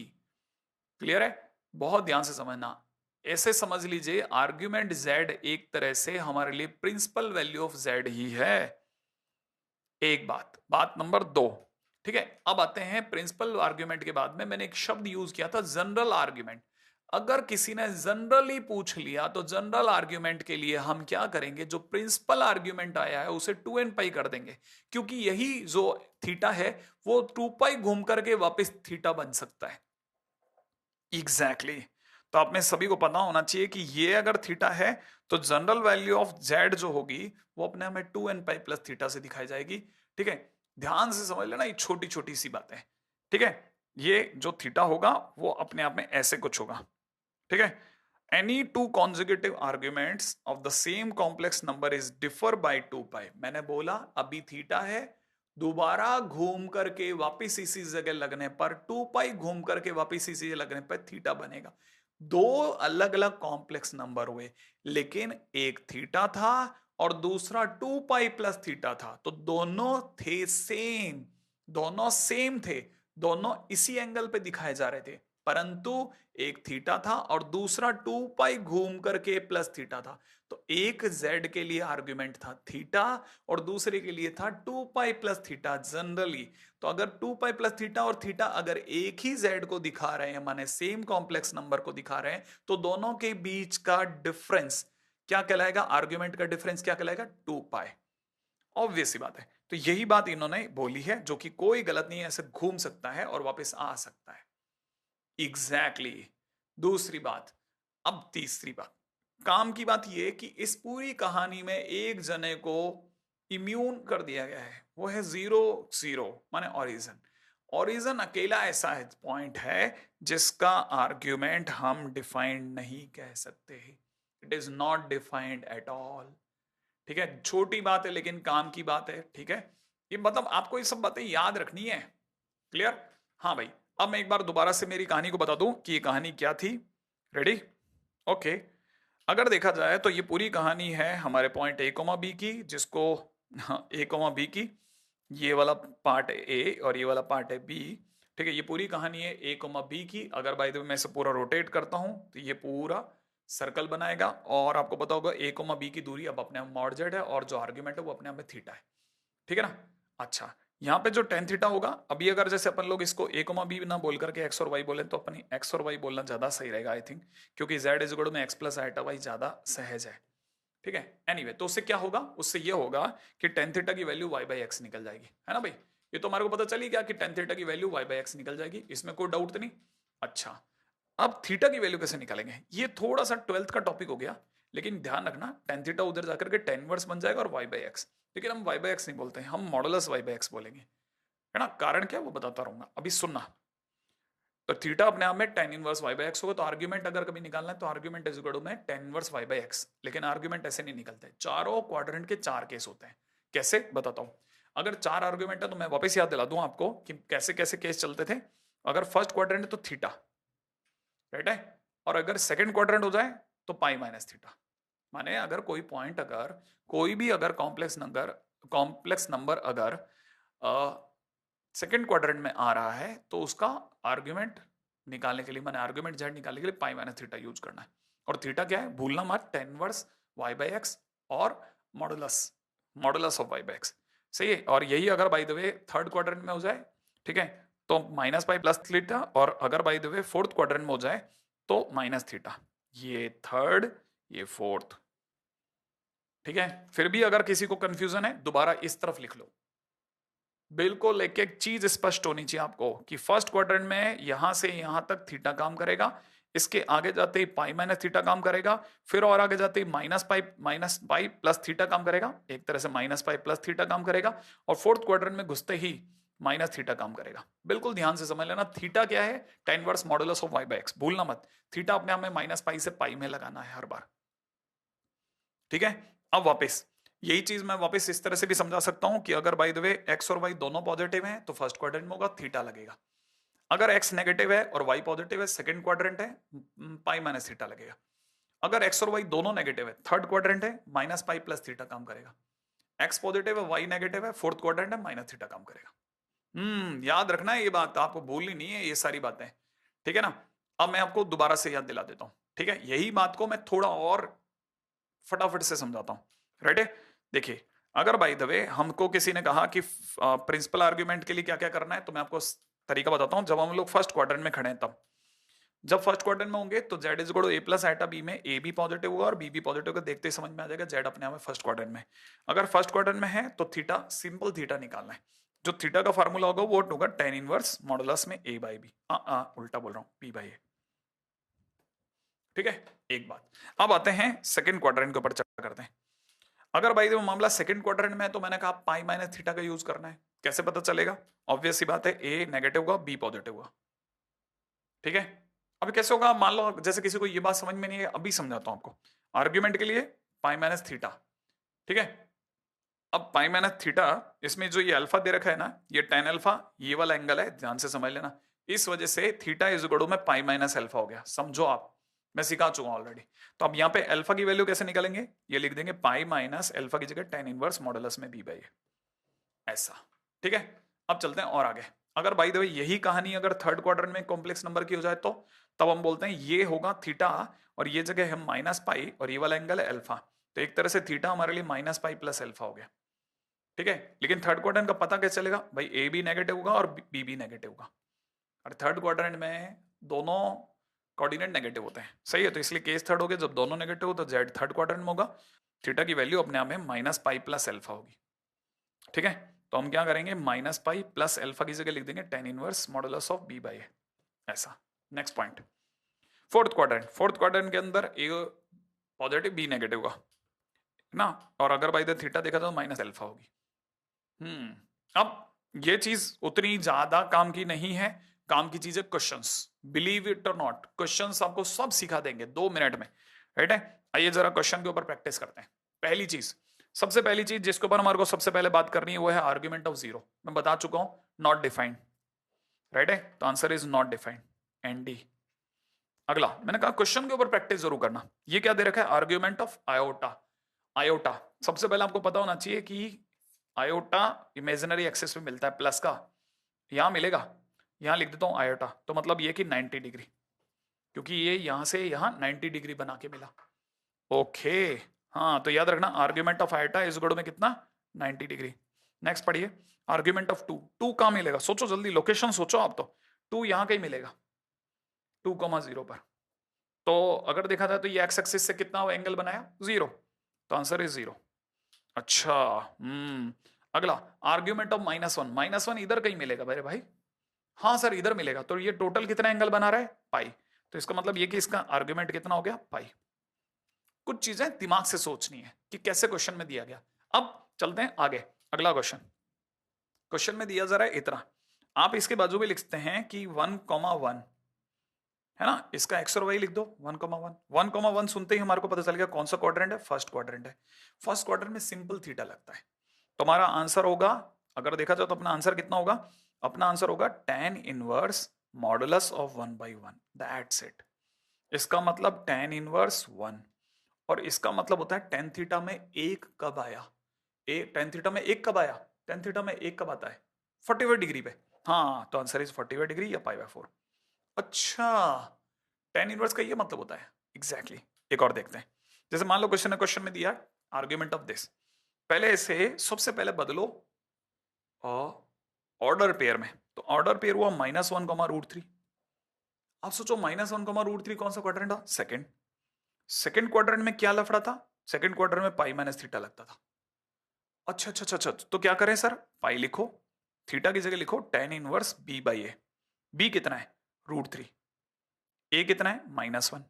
क्लियर है, बहुत ध्यान से समझना। ऐसे समझ लीजिए आर्ग्यूमेंट z एक तरह से हमारे लिए प्रिंसिपल वैल्यू ऑफ z ही है। एक बात नंबर दो, ठीक है, अब आते हैं प्रिंसिपल आर्ग्यूमेंट के बाद में मैंने एक शब्द यूज किया था जनरल आर्ग्यूमेंट। अगर किसी ने जनरली पूछ लिया तो जनरल आर्ग्यूमेंट के लिए हम क्या करेंगे, जो प्रिंसिपल आर्ग्यूमेंट आया है उसे 2n पाई कर देंगे, क्योंकि यही जो थीटा है वो 2 पाई घूम करके वापस थीटा बन सकता है। एग्जैक्टली तो आप में सभी को पता होना चाहिए कि ये अगर थीटा है तो जनरल वैल्यू ऑफ z जो होगी वो अपने हमें 2n पाई प्लस थीटा से दिखाई जाएगी। ठीक है, ध्यान से समझ लेना, ये छोटी छोटी सी बातें। ठीक है, ये जो थीटा होगा वो अपने आप में ऐसे कुछ होगा। ठीक है, any two conjugative arguments of the same complex number is differ by 2 पाई। मैंने बोला अभी थीटा है, दोबारा घूम करके वापिस इसी जगह लगने पर 2 पाई घूम करके वापिस इसी जगह लगने पर थीटा बनेगा। दो अलग अलग कॉम्प्लेक्स नंबर हुए, लेकिन एक थीटा था और दूसरा 2 पाई प्लस थीटा था, तो दोनों थे सेम, दोनों सेम थे, दोनों इसी एंगल पे दिखाए जा रहे थे, परंतु एक थीटा था और दूसरा 2 पाई घूम करके प्लस थीटा था। तो एक z के लिए आर्गुमेंट था थीटा और दूसरे के लिए था 2 पाई प्लस थीटा जनरली। तो अगर 2 पाई प्लस थीटा और थीटा अगर एक ही z को दिखा रहे हैं, माने सेम कॉम्प्लेक्स नंबर को दिखा रहे हैं, तो दोनों के बीच का डिफरेंस क्या कहलाएगा, आर्ग्यूमेंट का डिफरेंस क्या कहलाएगा, 2 पाई। ऑब्वियस सी बात है, तो यही बात इन्होंने बोली है, जो कि कोई गलत नहीं है, ऐसे घूम सकता है और वापस आ सकता है। एग्जैक्टली दूसरी बात। अब तीसरी बात, काम की बात यह कि इस पूरी कहानी में एक जने को इम्यून कर दिया गया है, वो है 0 0 माने ओरिजिन। ओरिजिन अकेला ऐसा है पॉइंट है जिसका आर्ग्यूमेंट हम डिफाइंड नहीं कह सकते, it is not defined at all. ठीक है, छोटी बात है लेकिन काम की बात है। ठीक है, ये मतलब आपको ये सब बातें याद रखनी है। क्लियर, हाँ भाई। अब मैं एक बार दोबारा से मेरी कहानी को बता दूं कि ये कहानी क्या थी। Ready, okay. अगर देखा जाए तो ये पूरी कहानी है हमारे पॉइंट ए कोमा बी की, जिसको ए कोमा बी की, ये वाला पार्ट ए और ये वाला पार्ट है बी। ठीक है, ये पूरी कहानी है ए कोमा बी की। अगर बाय द वे मैं इसे पूरा रोटेट करता हूं तो ये पूरा सर्कल बनाएगा, और आपको पता होगा ए कोमा बी की दूरी अब अपने आप मॉड जेड है और जो आर्ग्यूमेंट है वो अपने आप में थीटा है। ठीक है ना। अच्छा, यहाँ पे जो टेन थीटा होगा, अभी अगर जैसे अपन लोग इसको a कोमा बी ना बोल करके x और y बोले तो अपनी x और y बोलना ज्यादा सही रहेगा आई थिंक, क्योंकि z इज इक्वल में x प्लस आइटा वाई ज्यादा सहज है। ठीक है, एनीवे तो उससे क्या होगा, उससे ये होगा कि टेन थीटा की वैल्यू y बाई एक्स निकल जाएगी, है ना भाई। ये तो हमारे को पता चली गया कि टेन थीटा की वैल्यू y बाई एक्स निकल जाएगी, इसमें कोई डाउट तो नहीं। अच्छा, अब थीटा की वैल्यू कैसे निकालेंगे, ये थोड़ा सा 12th का टॉपिक हो गया, लेकिन ध्यान रखना टेन थीटा उधर जाकर के टेन इनवर्स बन जाएगा और y बाई एक्स, लेकिन हम y बाई एक्स नहीं बोलते हैं, हम मॉडुलस y बाई एक्स बोलेंगे, है ना। कारण क्या वो बताता रहूंगा, अभी सुनना। तो थीटा अपने आप में tan inverse y by x होगा, तो आर्ग्यूमेंट अगर कभी निकालना है तो आर्ग्यूमेंट इज इक्वल में tan inverse y by x, लेकिन आर्ग्यूमेंट ऐसे नहीं निकलते, चारों क्वाड्रेंट के चार केस होते हैं। कैसे बताता हूं, अगर चार आर्ग्यूमेंट है तो मैं वापस याद दिला दूं आपको कि कैसे कैसे केस चलते थे। अगर फर्स्ट क्वाड्रेंट है तो थीटा, राइट है, और अगर सेकंड क्वाड्रेंट हो जाए तो पाई माइनस थीटा। माने अगर कोई पॉइंट, अगर कोई भी अगर कॉम्प्लेक्स नंबर अगर सेकंड क्वाड्रेंट में आ रहा है तो उसका आर्ग्यूमेंट निकालने के लिए, मैंने आर्ग्यूमेंट जेड निकालने के लिए पाई माइनस थीटा यूज करना है। और थीटा क्या है, भूलना मत, tan inverse y by x और modulus modulus of Y by x, सही है। और यही अगर by the way third quadrant में हो जाए, ठीक है, तो माइनस पाई प्लस थीटा, और अगर by the way fourth quadrant में हो जाए तो माइनस थीटा, ये थर्ड ये फोर्थ। ठीक है, फिर भी अगर किसी को कंफ्यूजन है दोबारा इस तरफ लिख लो, बिल्कुल एक एक चीज स्पष्ट होनी चाहिए आपको कि फर्स्ट क्वाड्रेंट में यहां से यहां तक थीटा काम करेगा, इसके आगे जाते ही पाई माइनस थीटा काम करेगा, फिर और आगे जाते ही माइनस पाई प्लस थीटा काम करेगा, एक तरह से माइनस पाई प्लस थीटा काम करेगा, और फोर्थ क्वाड्रेंट में घुसते ही माइनस थीटा काम करेगा। बिल्कुल ध्यान से समझ लेना, थीटा क्या है, tan inverse modulus of Y by X, भूलना मत, थीटा अपने आप में माइनस पाई से पाई में लगाना है हर बार। ठीक है, अब वापस यही चीज मैं वापस इस तरह से भी समझा सकता हूं कि अगर बाय द वे एक्स और वाई दोनों पॉजिटिव हैं तो फर्स्ट क्वाड्रेंट में होगा थीटा लगेगा, अगर एक्स नेगेटिव है और वाई पॉजिटिव है सेकंड क्वाड्रेंट है पाई माइनस थीटा लगेगा, अगर एक्स और वाई दोनों नेगेटिव है थर्ड क्वाड्रेंट है माइनस पाई प्लस थीटा काम करेगा, एक्स पॉजिटिव है वाई नेगेटिव है फोर्थ क्वाड्रेंट है माइनस थीटा काम करेगा। याद रखना है ये बात, आपको भूलनी नहीं है ये सारी बातें, ठीक है ना। अब मैं आपको दोबारा से याद दिला देता हूं, ठीक है, यही बात को मैं थोड़ा और फटाफट से समझाता हूं, राइट है। देखिए, अगर बाय द वे हमको किसी ने कहा कि प्रिंसिपल आर्ग्यूमेंट के लिए क्या क्या करना है, तो मैं आपको तरीका बताता हूं। जब हम लोग फर्स्ट क्वाड्रेंट में खड़े हैं तब, जब फर्स्ट क्वाड्रेंट में होंगे तो Z is equal to A plus iota B में ए भी पॉजिटिव होगा और बी भी पॉजिटिव होगा, देखते ही समझ में आ जाएगा जेड अपने आप में फर्स्ट क्वाड्रेंट में। अगर फर्स्ट क्वाड्रेंट में है तो थीटा, सिंपल थीटा निकालना है, जो थीटा का फार्मूला होगा वो होगा टेन इनवर्स मॉडुलस में ए बाई बी, उल्टा बोल रहा हूं, बी बाई ए, ठीक है। एक बात, अब आते हैं सेकंड क्वाड्रेंट के ऊपर चर्चा करते हैं। अगर भाई वो मामला सेकंड क्वाड्रेंट में है तो मैंने कहा पाई माइनस थीटा का यूज करना है, कैसे पता चलेगा, ऑब्वियस सी बात है, ए नेगेटिव होगा बी पॉजिटिव होगा, ठीक है। अब कैसे होगा, मान लो जैसे किसी को ये बात समझ में नहीं है, अभी समझाता हूं आपको। आर्ग्यूमेंट के लिए पाई माइनस थीटा, ठीक है। अब पाई माइनस थीटा, इसमें जो ये अल्फा दे रखा है ना, ये टेन अल्फा, ये वाला एंगल है, ध्यान से समझ लेना, इस वजह से थीटा इज इक्वल टू में पाई माइनस अल्फा हो गया, समझो आप, मैं सिखा चुका ऑलरेडी। तो अब यहाँ पे अल्फा की वैल्यू कैसे निकालेंगे, ये लिख देंगे पाई माइनस अल्फा की जगह टेन इनवर्स मॉडुलस में बी बाई ए, ऐसा, ठीक है। अब चलते हैं और आगे। अगर बाय द वे यही कहानी अगर थर्ड क्वार्टर में कॉम्प्लेक्स नंबर की हो जाए तो तब हम बोलते हैं ये होगा थीटा, और ये जगह है माइनस पाई और ये वाला एंगल है अल्फा, तो एक तरह से थीटा हमारे लिए माइनस पाई प्लस अल्फा हो गया, ठीक है। लेकिन थर्ड क्वाड्रेंट का पता कैसे चलेगा भाई, ए भी नेगेटिव होगा और बी भी नेगेटिव होगा, और थर्ड क्वाड्रेंट में दोनों कोऑर्डिनेट नेगेटिव होते हैं, सही है। तो इसलिए केस थर्ड हो गया, जब दोनों नेगेटिव हो तो जेड थर्ड क्वाड्रेंट में होगा, थीटा की वैल्यू अपने आप में माइनस पाई प्लस अल्फा होगी, ठीक है। तो हम क्या करेंगे, माइनस पाई प्लस अल्फा की जगह लिख देंगे tan inverse modulus of b by a, ऐसा। नेक्स्ट पॉइंट, फोर्थ क्वाड्रेंट के अंदर ए पॉजिटिव बी नेगेटिव होगा ना, और अगर बाई द थीटा देखा तो माइनस अल्फा होगी। अब ये चीज उतनी ज्यादा काम की नहीं है, काम की चीज है क्वेश्चंस, बिलीव इट और नॉट, क्वेश्चंस आपको सब सिखा देंगे 2 मिनट में, राइट है। आइए जरा क्वेश्चन के ऊपर प्रैक्टिस करते हैं। पहली चीज, सबसे पहली चीज जिसके ऊपर हमारे को सबसे पहले बात करनी है वो है आर्ग्यूमेंट ऑफ जीरो, मैं बता चुका हूं, नॉट डिफाइंड, राइट है, तो answer is not defined, and D. अगला मैंने कहा क्वेश्चन के ऊपर प्रैक्टिस जरूर करना, ये क्या दे रखा है, आर्ग्यूमेंट ऑफ आयोटा। आयोटा सबसे पहले आपको पता होना चाहिए कि आयोटा इमेजिनरी एक्सिस पे मिलता है प्लस का, यहां मिलेगा, यहां लिख देता हूं आयोटा, तो मतलब ये कि 90 डिग्री, क्योंकि ये यहां से यहां 90 डिग्री बना के मिला, ओके। हाँ तो याद रखना argument of iota is equal to में कितना, 90 डिग्री। नेक्स्ट पढ़िए, आर्ग्यूमेंट ऑफ 2, 2 कहां मिलेगा, सोचो जल्दी, लोकेशन सोचो आप तो, 2 यहां कहीं मिलेगा 2,0 पर। तो अगर देखा जाए तो ये एक्स एक्सिस से कितना एंगल बनाया, 0, तो आंसर इज 0। अच्छा, अगला आर्ग्यूमेंट ऑफ -1, -1 इधर कहीं मिलेगा मेरे भाई, हाँ सर इधर मिलेगा, तो ये टोटल कितना एंगल बना रहा है, पाई, तो इसका मतलब ये कि इसका आर्ग्यूमेंट कितना हो गया, पाई। कुछ चीजें दिमाग से सोचनी है कि कैसे क्वेश्चन में दिया गया। अब चलते हैं आगे, अगला क्वेश्चन। क्वेश्चन में दिया जा रहा है इतना, आप इसके बाजू में लिखते हैं कि 1,1 है ना, इसका एक्स और वाई लिख दो, 1,1, 1,1 सुनते ही हमारे को पता चल गया कौन सा क्वाड्रेंट है, फर्स्ट क्वाड्रेंट है। फर्स्ट क्वाड्रेंट में सिंपल थीटा लगता है, तो हमारा आंसर होगा, अगर देखा जाए तो अपना आंसर कितना होगा, अपना आंसर होगा tan inverse modulus of 1/1, that's it. इसका मतलब tan इनवर्स 1, और इसका मतलब होता है tan थीटा में एक कब आया, tan थीटा में एक कब आया, tan थीटा में एक कब आता है, 45 डिग्री पे, हाँ तो आंसर इज 45 डिग्री या π/4। अच्छा, tan इनवर्स का ये मतलब होता है, एग्जैक्टली एक और देखते हैं, जैसे मान लो क्वेश्चन में दिया आर्ग्यूमेंट ऑफ दिस, पहले इसे सबसे पहले बदलो ऑर्डर पेयर में, तो ऑर्डर पेयर हुआ -1,√3। आप सोचो -1,√3 कौन सा क्वाड्रेंट था, सेकंड। सेकंड क्वाड्रेंट में क्या लफड़ा था, सेकंड क्वाड्रेंट में पाई माइनस थीटा लगता था। अच्छा अच्छा अच्छा अच्छा, तो क्या करें सर, पाई लिखो, थीटा की जगह लिखो tan इनवर्स b/a। b कितना है, √3, a कितना है, -1,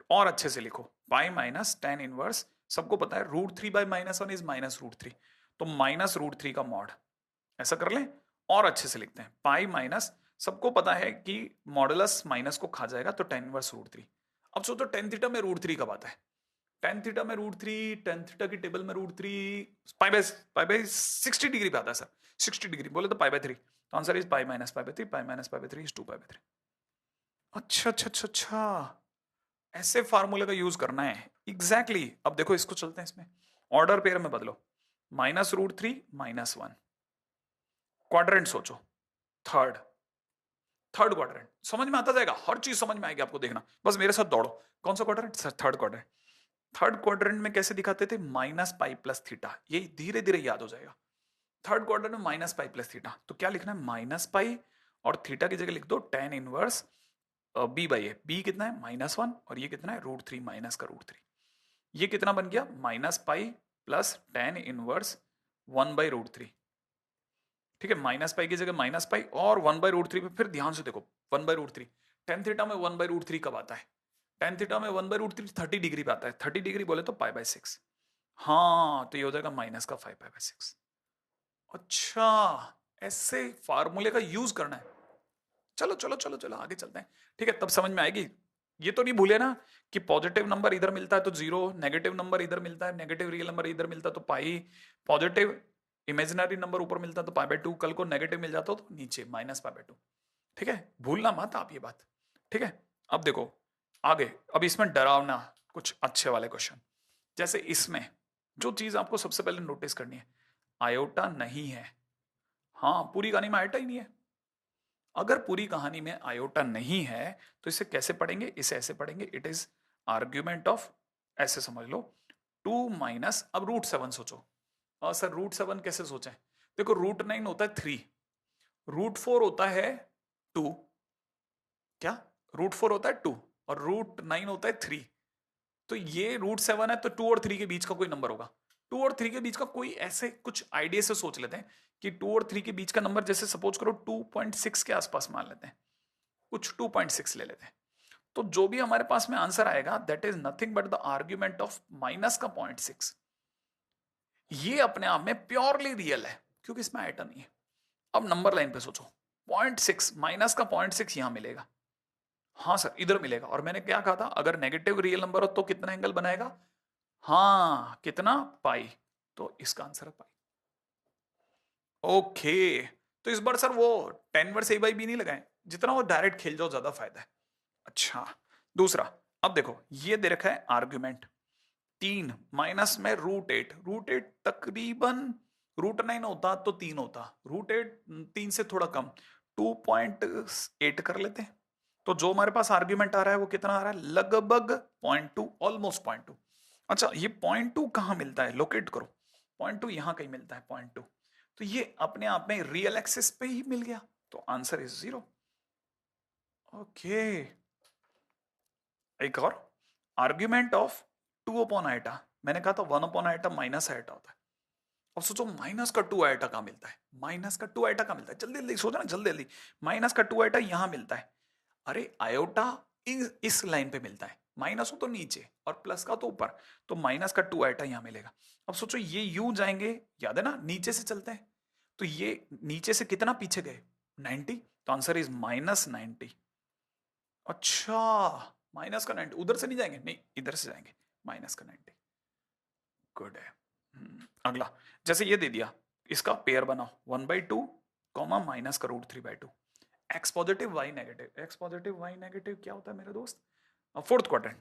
और अच्छे से लिखो पाई माइनस tan इनवर्स, सबको पता है √3/-1 इज -√3, तो -√3 का मॉड, ऐसा कर लें, और अच्छे से लिखते हैं पाई माइनस, सबको पता है कि मॉडुलस माइनस को खा जाएगा, तो tan इनवर्स √3। अब सोचो tan थीटा में √3 कब आता है, tan थीटा में √3, tan थीटा की टेबल में √3 पाई बाय 60 डिग्री पे आता है सर, 60 डिग्री बोले तो π/3, तो answer is pi minus π/3, pi minus π/3 is 2π/3। अच्छा अच्छा अच्छा अच्छा, ऐसे फार्मूले का यूज करना है, एग्जैक्टली exactly। अब देखो इसको चलते हैं इसमें, ऑर्डर पेयर में बदलो, -√3 -1, क्वाड्रेंट सोचो, थर्ड, थर्ड क्वाड्रेंट समझ में आता जाएगा, हर चीज समझ में आएगी आपको, देखना बस मेरे साथ दौड़ो, कौन सा quadrant sir, third quadrant. Third quadrant में कैसे दिखाते थे, -π+θ, ये धीरे धीरे याद हो जाएगा। थर्ड क्वाड्रेंट में -π+θ, तो क्या लिखना है, -π, और थीटा की जगह लिख दो tan इनवर्स b/a, b कितना है, -1, और ये कितना है, √3 माइनस का √3, ये कितना बन गया, -π प्लस tan इनवर्स 1/√3, ठीक है, -π की जगह -π और 1/√3 पे, फिर ध्यान से देखो 1/√3, tan थीटा में 1/√3 कब आता है, tan थीटा में 1/√3 30 डिग्री पे आता है, 30 डिग्री बोले तो π/6, हाँ तो ये हो जाएगा -5π/6। अच्छा, ऐसे फार्मूले का यूज करना है, चलो चलो चलो चलो आगे चलते हैं, ठीक है, तब समझ में आएगी। ये तो नहीं भूले ना कि पॉजिटिव नंबर इधर मिलता है तो 0, नेगेटिव नंबर इधर मिलता है, नेगेटिव रियल नंबर इधर मिलता है तो पाई, पॉजिटिव इमेजिनरी नंबर ऊपर मिलता है तो π/2, कल को नेगेटिव मिल जाता हो तो नीचे -π/2, ठीक है, भूलना मत आप ये बात, ठीक है। अब देखो आगे, अब इसमें डरावना कुछ अच्छे वाले क्वेश्चन, जैसे इसमें जो चीज आपको सबसे पहले नोटिस करनी है, आयोटा नहीं है, हाँ पूरी कहानी में आयोटा ही नहीं है। अगर पूरी कहानी में आयोटा नहीं है तो इसे कैसे पढ़ेंगे, इसे ऐसे पढ़ेंगे, इट इज आर्ग्यूमेंट ऑफ, ऐसे समझ लो 2 माइनस, अब √7 सोचो, सर √7 कैसे सोचें, देखो √9 होता है 3, √4 होता है 2, क्या √4 होता है 2 और √9 होता है 3, तो ये √7 है तो 2 और 3 के बीच का कोई नंबर होगा, 2 और 3 के बीच का कोई, ऐसे कुछ आइडिया से सोच लेते हैं कि 2 और 3 के बीच का नंबर, जैसे सपोज करो 2.6 के आसपास मान लेते हैं, कुछ 2.6 ले लेते हैं, तो जो भी हमारे पास में आंसर आएगा that is nothing but the argument of minus का 0.6, ये अपने आप में प्योरली रियल है क्योंकि इसमें आइटम नहीं है। अब नंबर लाइन पे सोचो, 0.6 माइनस का 0.6 यहां मिलेगा, हाँ सर इधर मिलेगा, और मैंने क्या कहा था, अगर नेगेटिव रियल नंबर हो तो कितना एंगल बनाएगा, हाँ कितना, पाई, तो इसका आंसर है पाई। ओके, तो इस बार सर वो tan इनवर्स a/b नहीं लगाएं, जितना वो डायरेक्ट खेल जाओ ज्यादा फायदा है। अच्छा, दूसरा, अब देखो ये दे रखा है आर्ग्यूमेंट 3 माइनस में √8, √8 तकरीबन √9 होता तो 3 होता, √8 3 से थोड़ा कम, 2.8 कर लेते हैं, तो जो हमारे पास आर्ग्यूमेंट आ रहा है वो कितना आ रहा है, लगभग 0.2, ऑलमोस्ट 0.2। अच्छा, ये 0.2 कहां मिलता है, लोकेट करो, 0.2 यहां कहीं मिलता है, 0.2 तो ये अपने आप में रियल एक्सिस पे ही मिल गया, तो आंसर इज 0। ओके, एक और, आर्ग्यूमेंट ऑफ 2 अपॉन आइटा, मैंने कहा था 1 अपॉन आइटा माइनस आइटा होता है। अब सोचो माइनस का 2 आइटा कहां मिलता है, माइनस का 2 आइटा कहां मिलता है, जल्दी जल्दी सोचो ना, जल्दी जल्दी। माइनस का 2 आइटा यहां मिलता है, अरे आयोटा इस लाइन पे मिलता है, माइनस हो तो नीचे और प्लस का तो ऊपर, तो माइनस का 2 आइटा यहां मिलेगा। अब सोचो ये यूं जाएंगे, याद है ना नीचे से चलते हैं, तो ये नीचे से कितना पीछे गए, 90, तो आंसर इज माइनस 90। अच्छा, माइनस का 90, उधर से नहीं जाएंगे, नहीं इधर से जाएंगे, माइनस का 90। गुड है। अगला, जैसे ये दे दिया, इसका पेयर बनाओ 1/2 कॉमा माइनस का √3/2, X positive Y negative, X positive Y negative क्या होता है मेरे दोस्त, फोर्थ क्वाड्रेंट,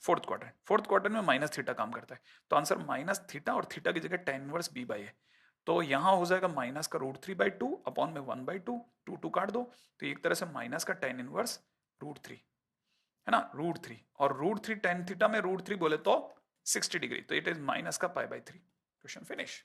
फोर्थ क्वाड्रेंट में माइनस थीटा काम करता है, तो आंसर माइनस थीटा, और थीटा की जगह tan inverse b by A, तो यहां हो जाएगा माइनस का √3/2 अपॉन में 1/2, 2 काट दो, तो एक तरह से माइनस का tan इनवर्स √3 है ना, √3, और √3 tan थीटा में √3 बोले तो 60 डिग्री, तो इट इज माइनस का π/3। Question finish.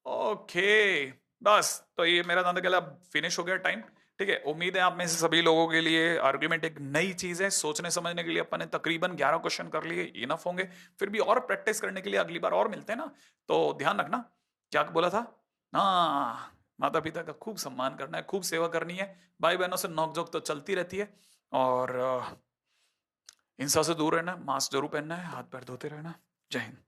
ओके, बस तो ये मेरा दादा कहला फिनिश हो गया टाइम। ठीक है, उम्मीद है आप में से सभी लोगों के लिए आर्ग्यूमेंट एक नई चीज है, सोचने समझने के लिए अपन ने तकरीबन 11 क्वेश्चन कर लिए, इनफ होंगे, फिर भी और प्रैक्टिस करने के लिए अगली बार और मिलते हैं ना, तो ध्यान रखना। क्या बोला था, हाँ, माता पिता का खूब सम्मान करना है, खूब सेवा करनी है, भाई बहनों से नोकझोंक तो चलती रहती है, और हिंसा से दूर रहना, मास्क जरूर पहनना है, हाथ पैर धोते रहना। जय हिंद।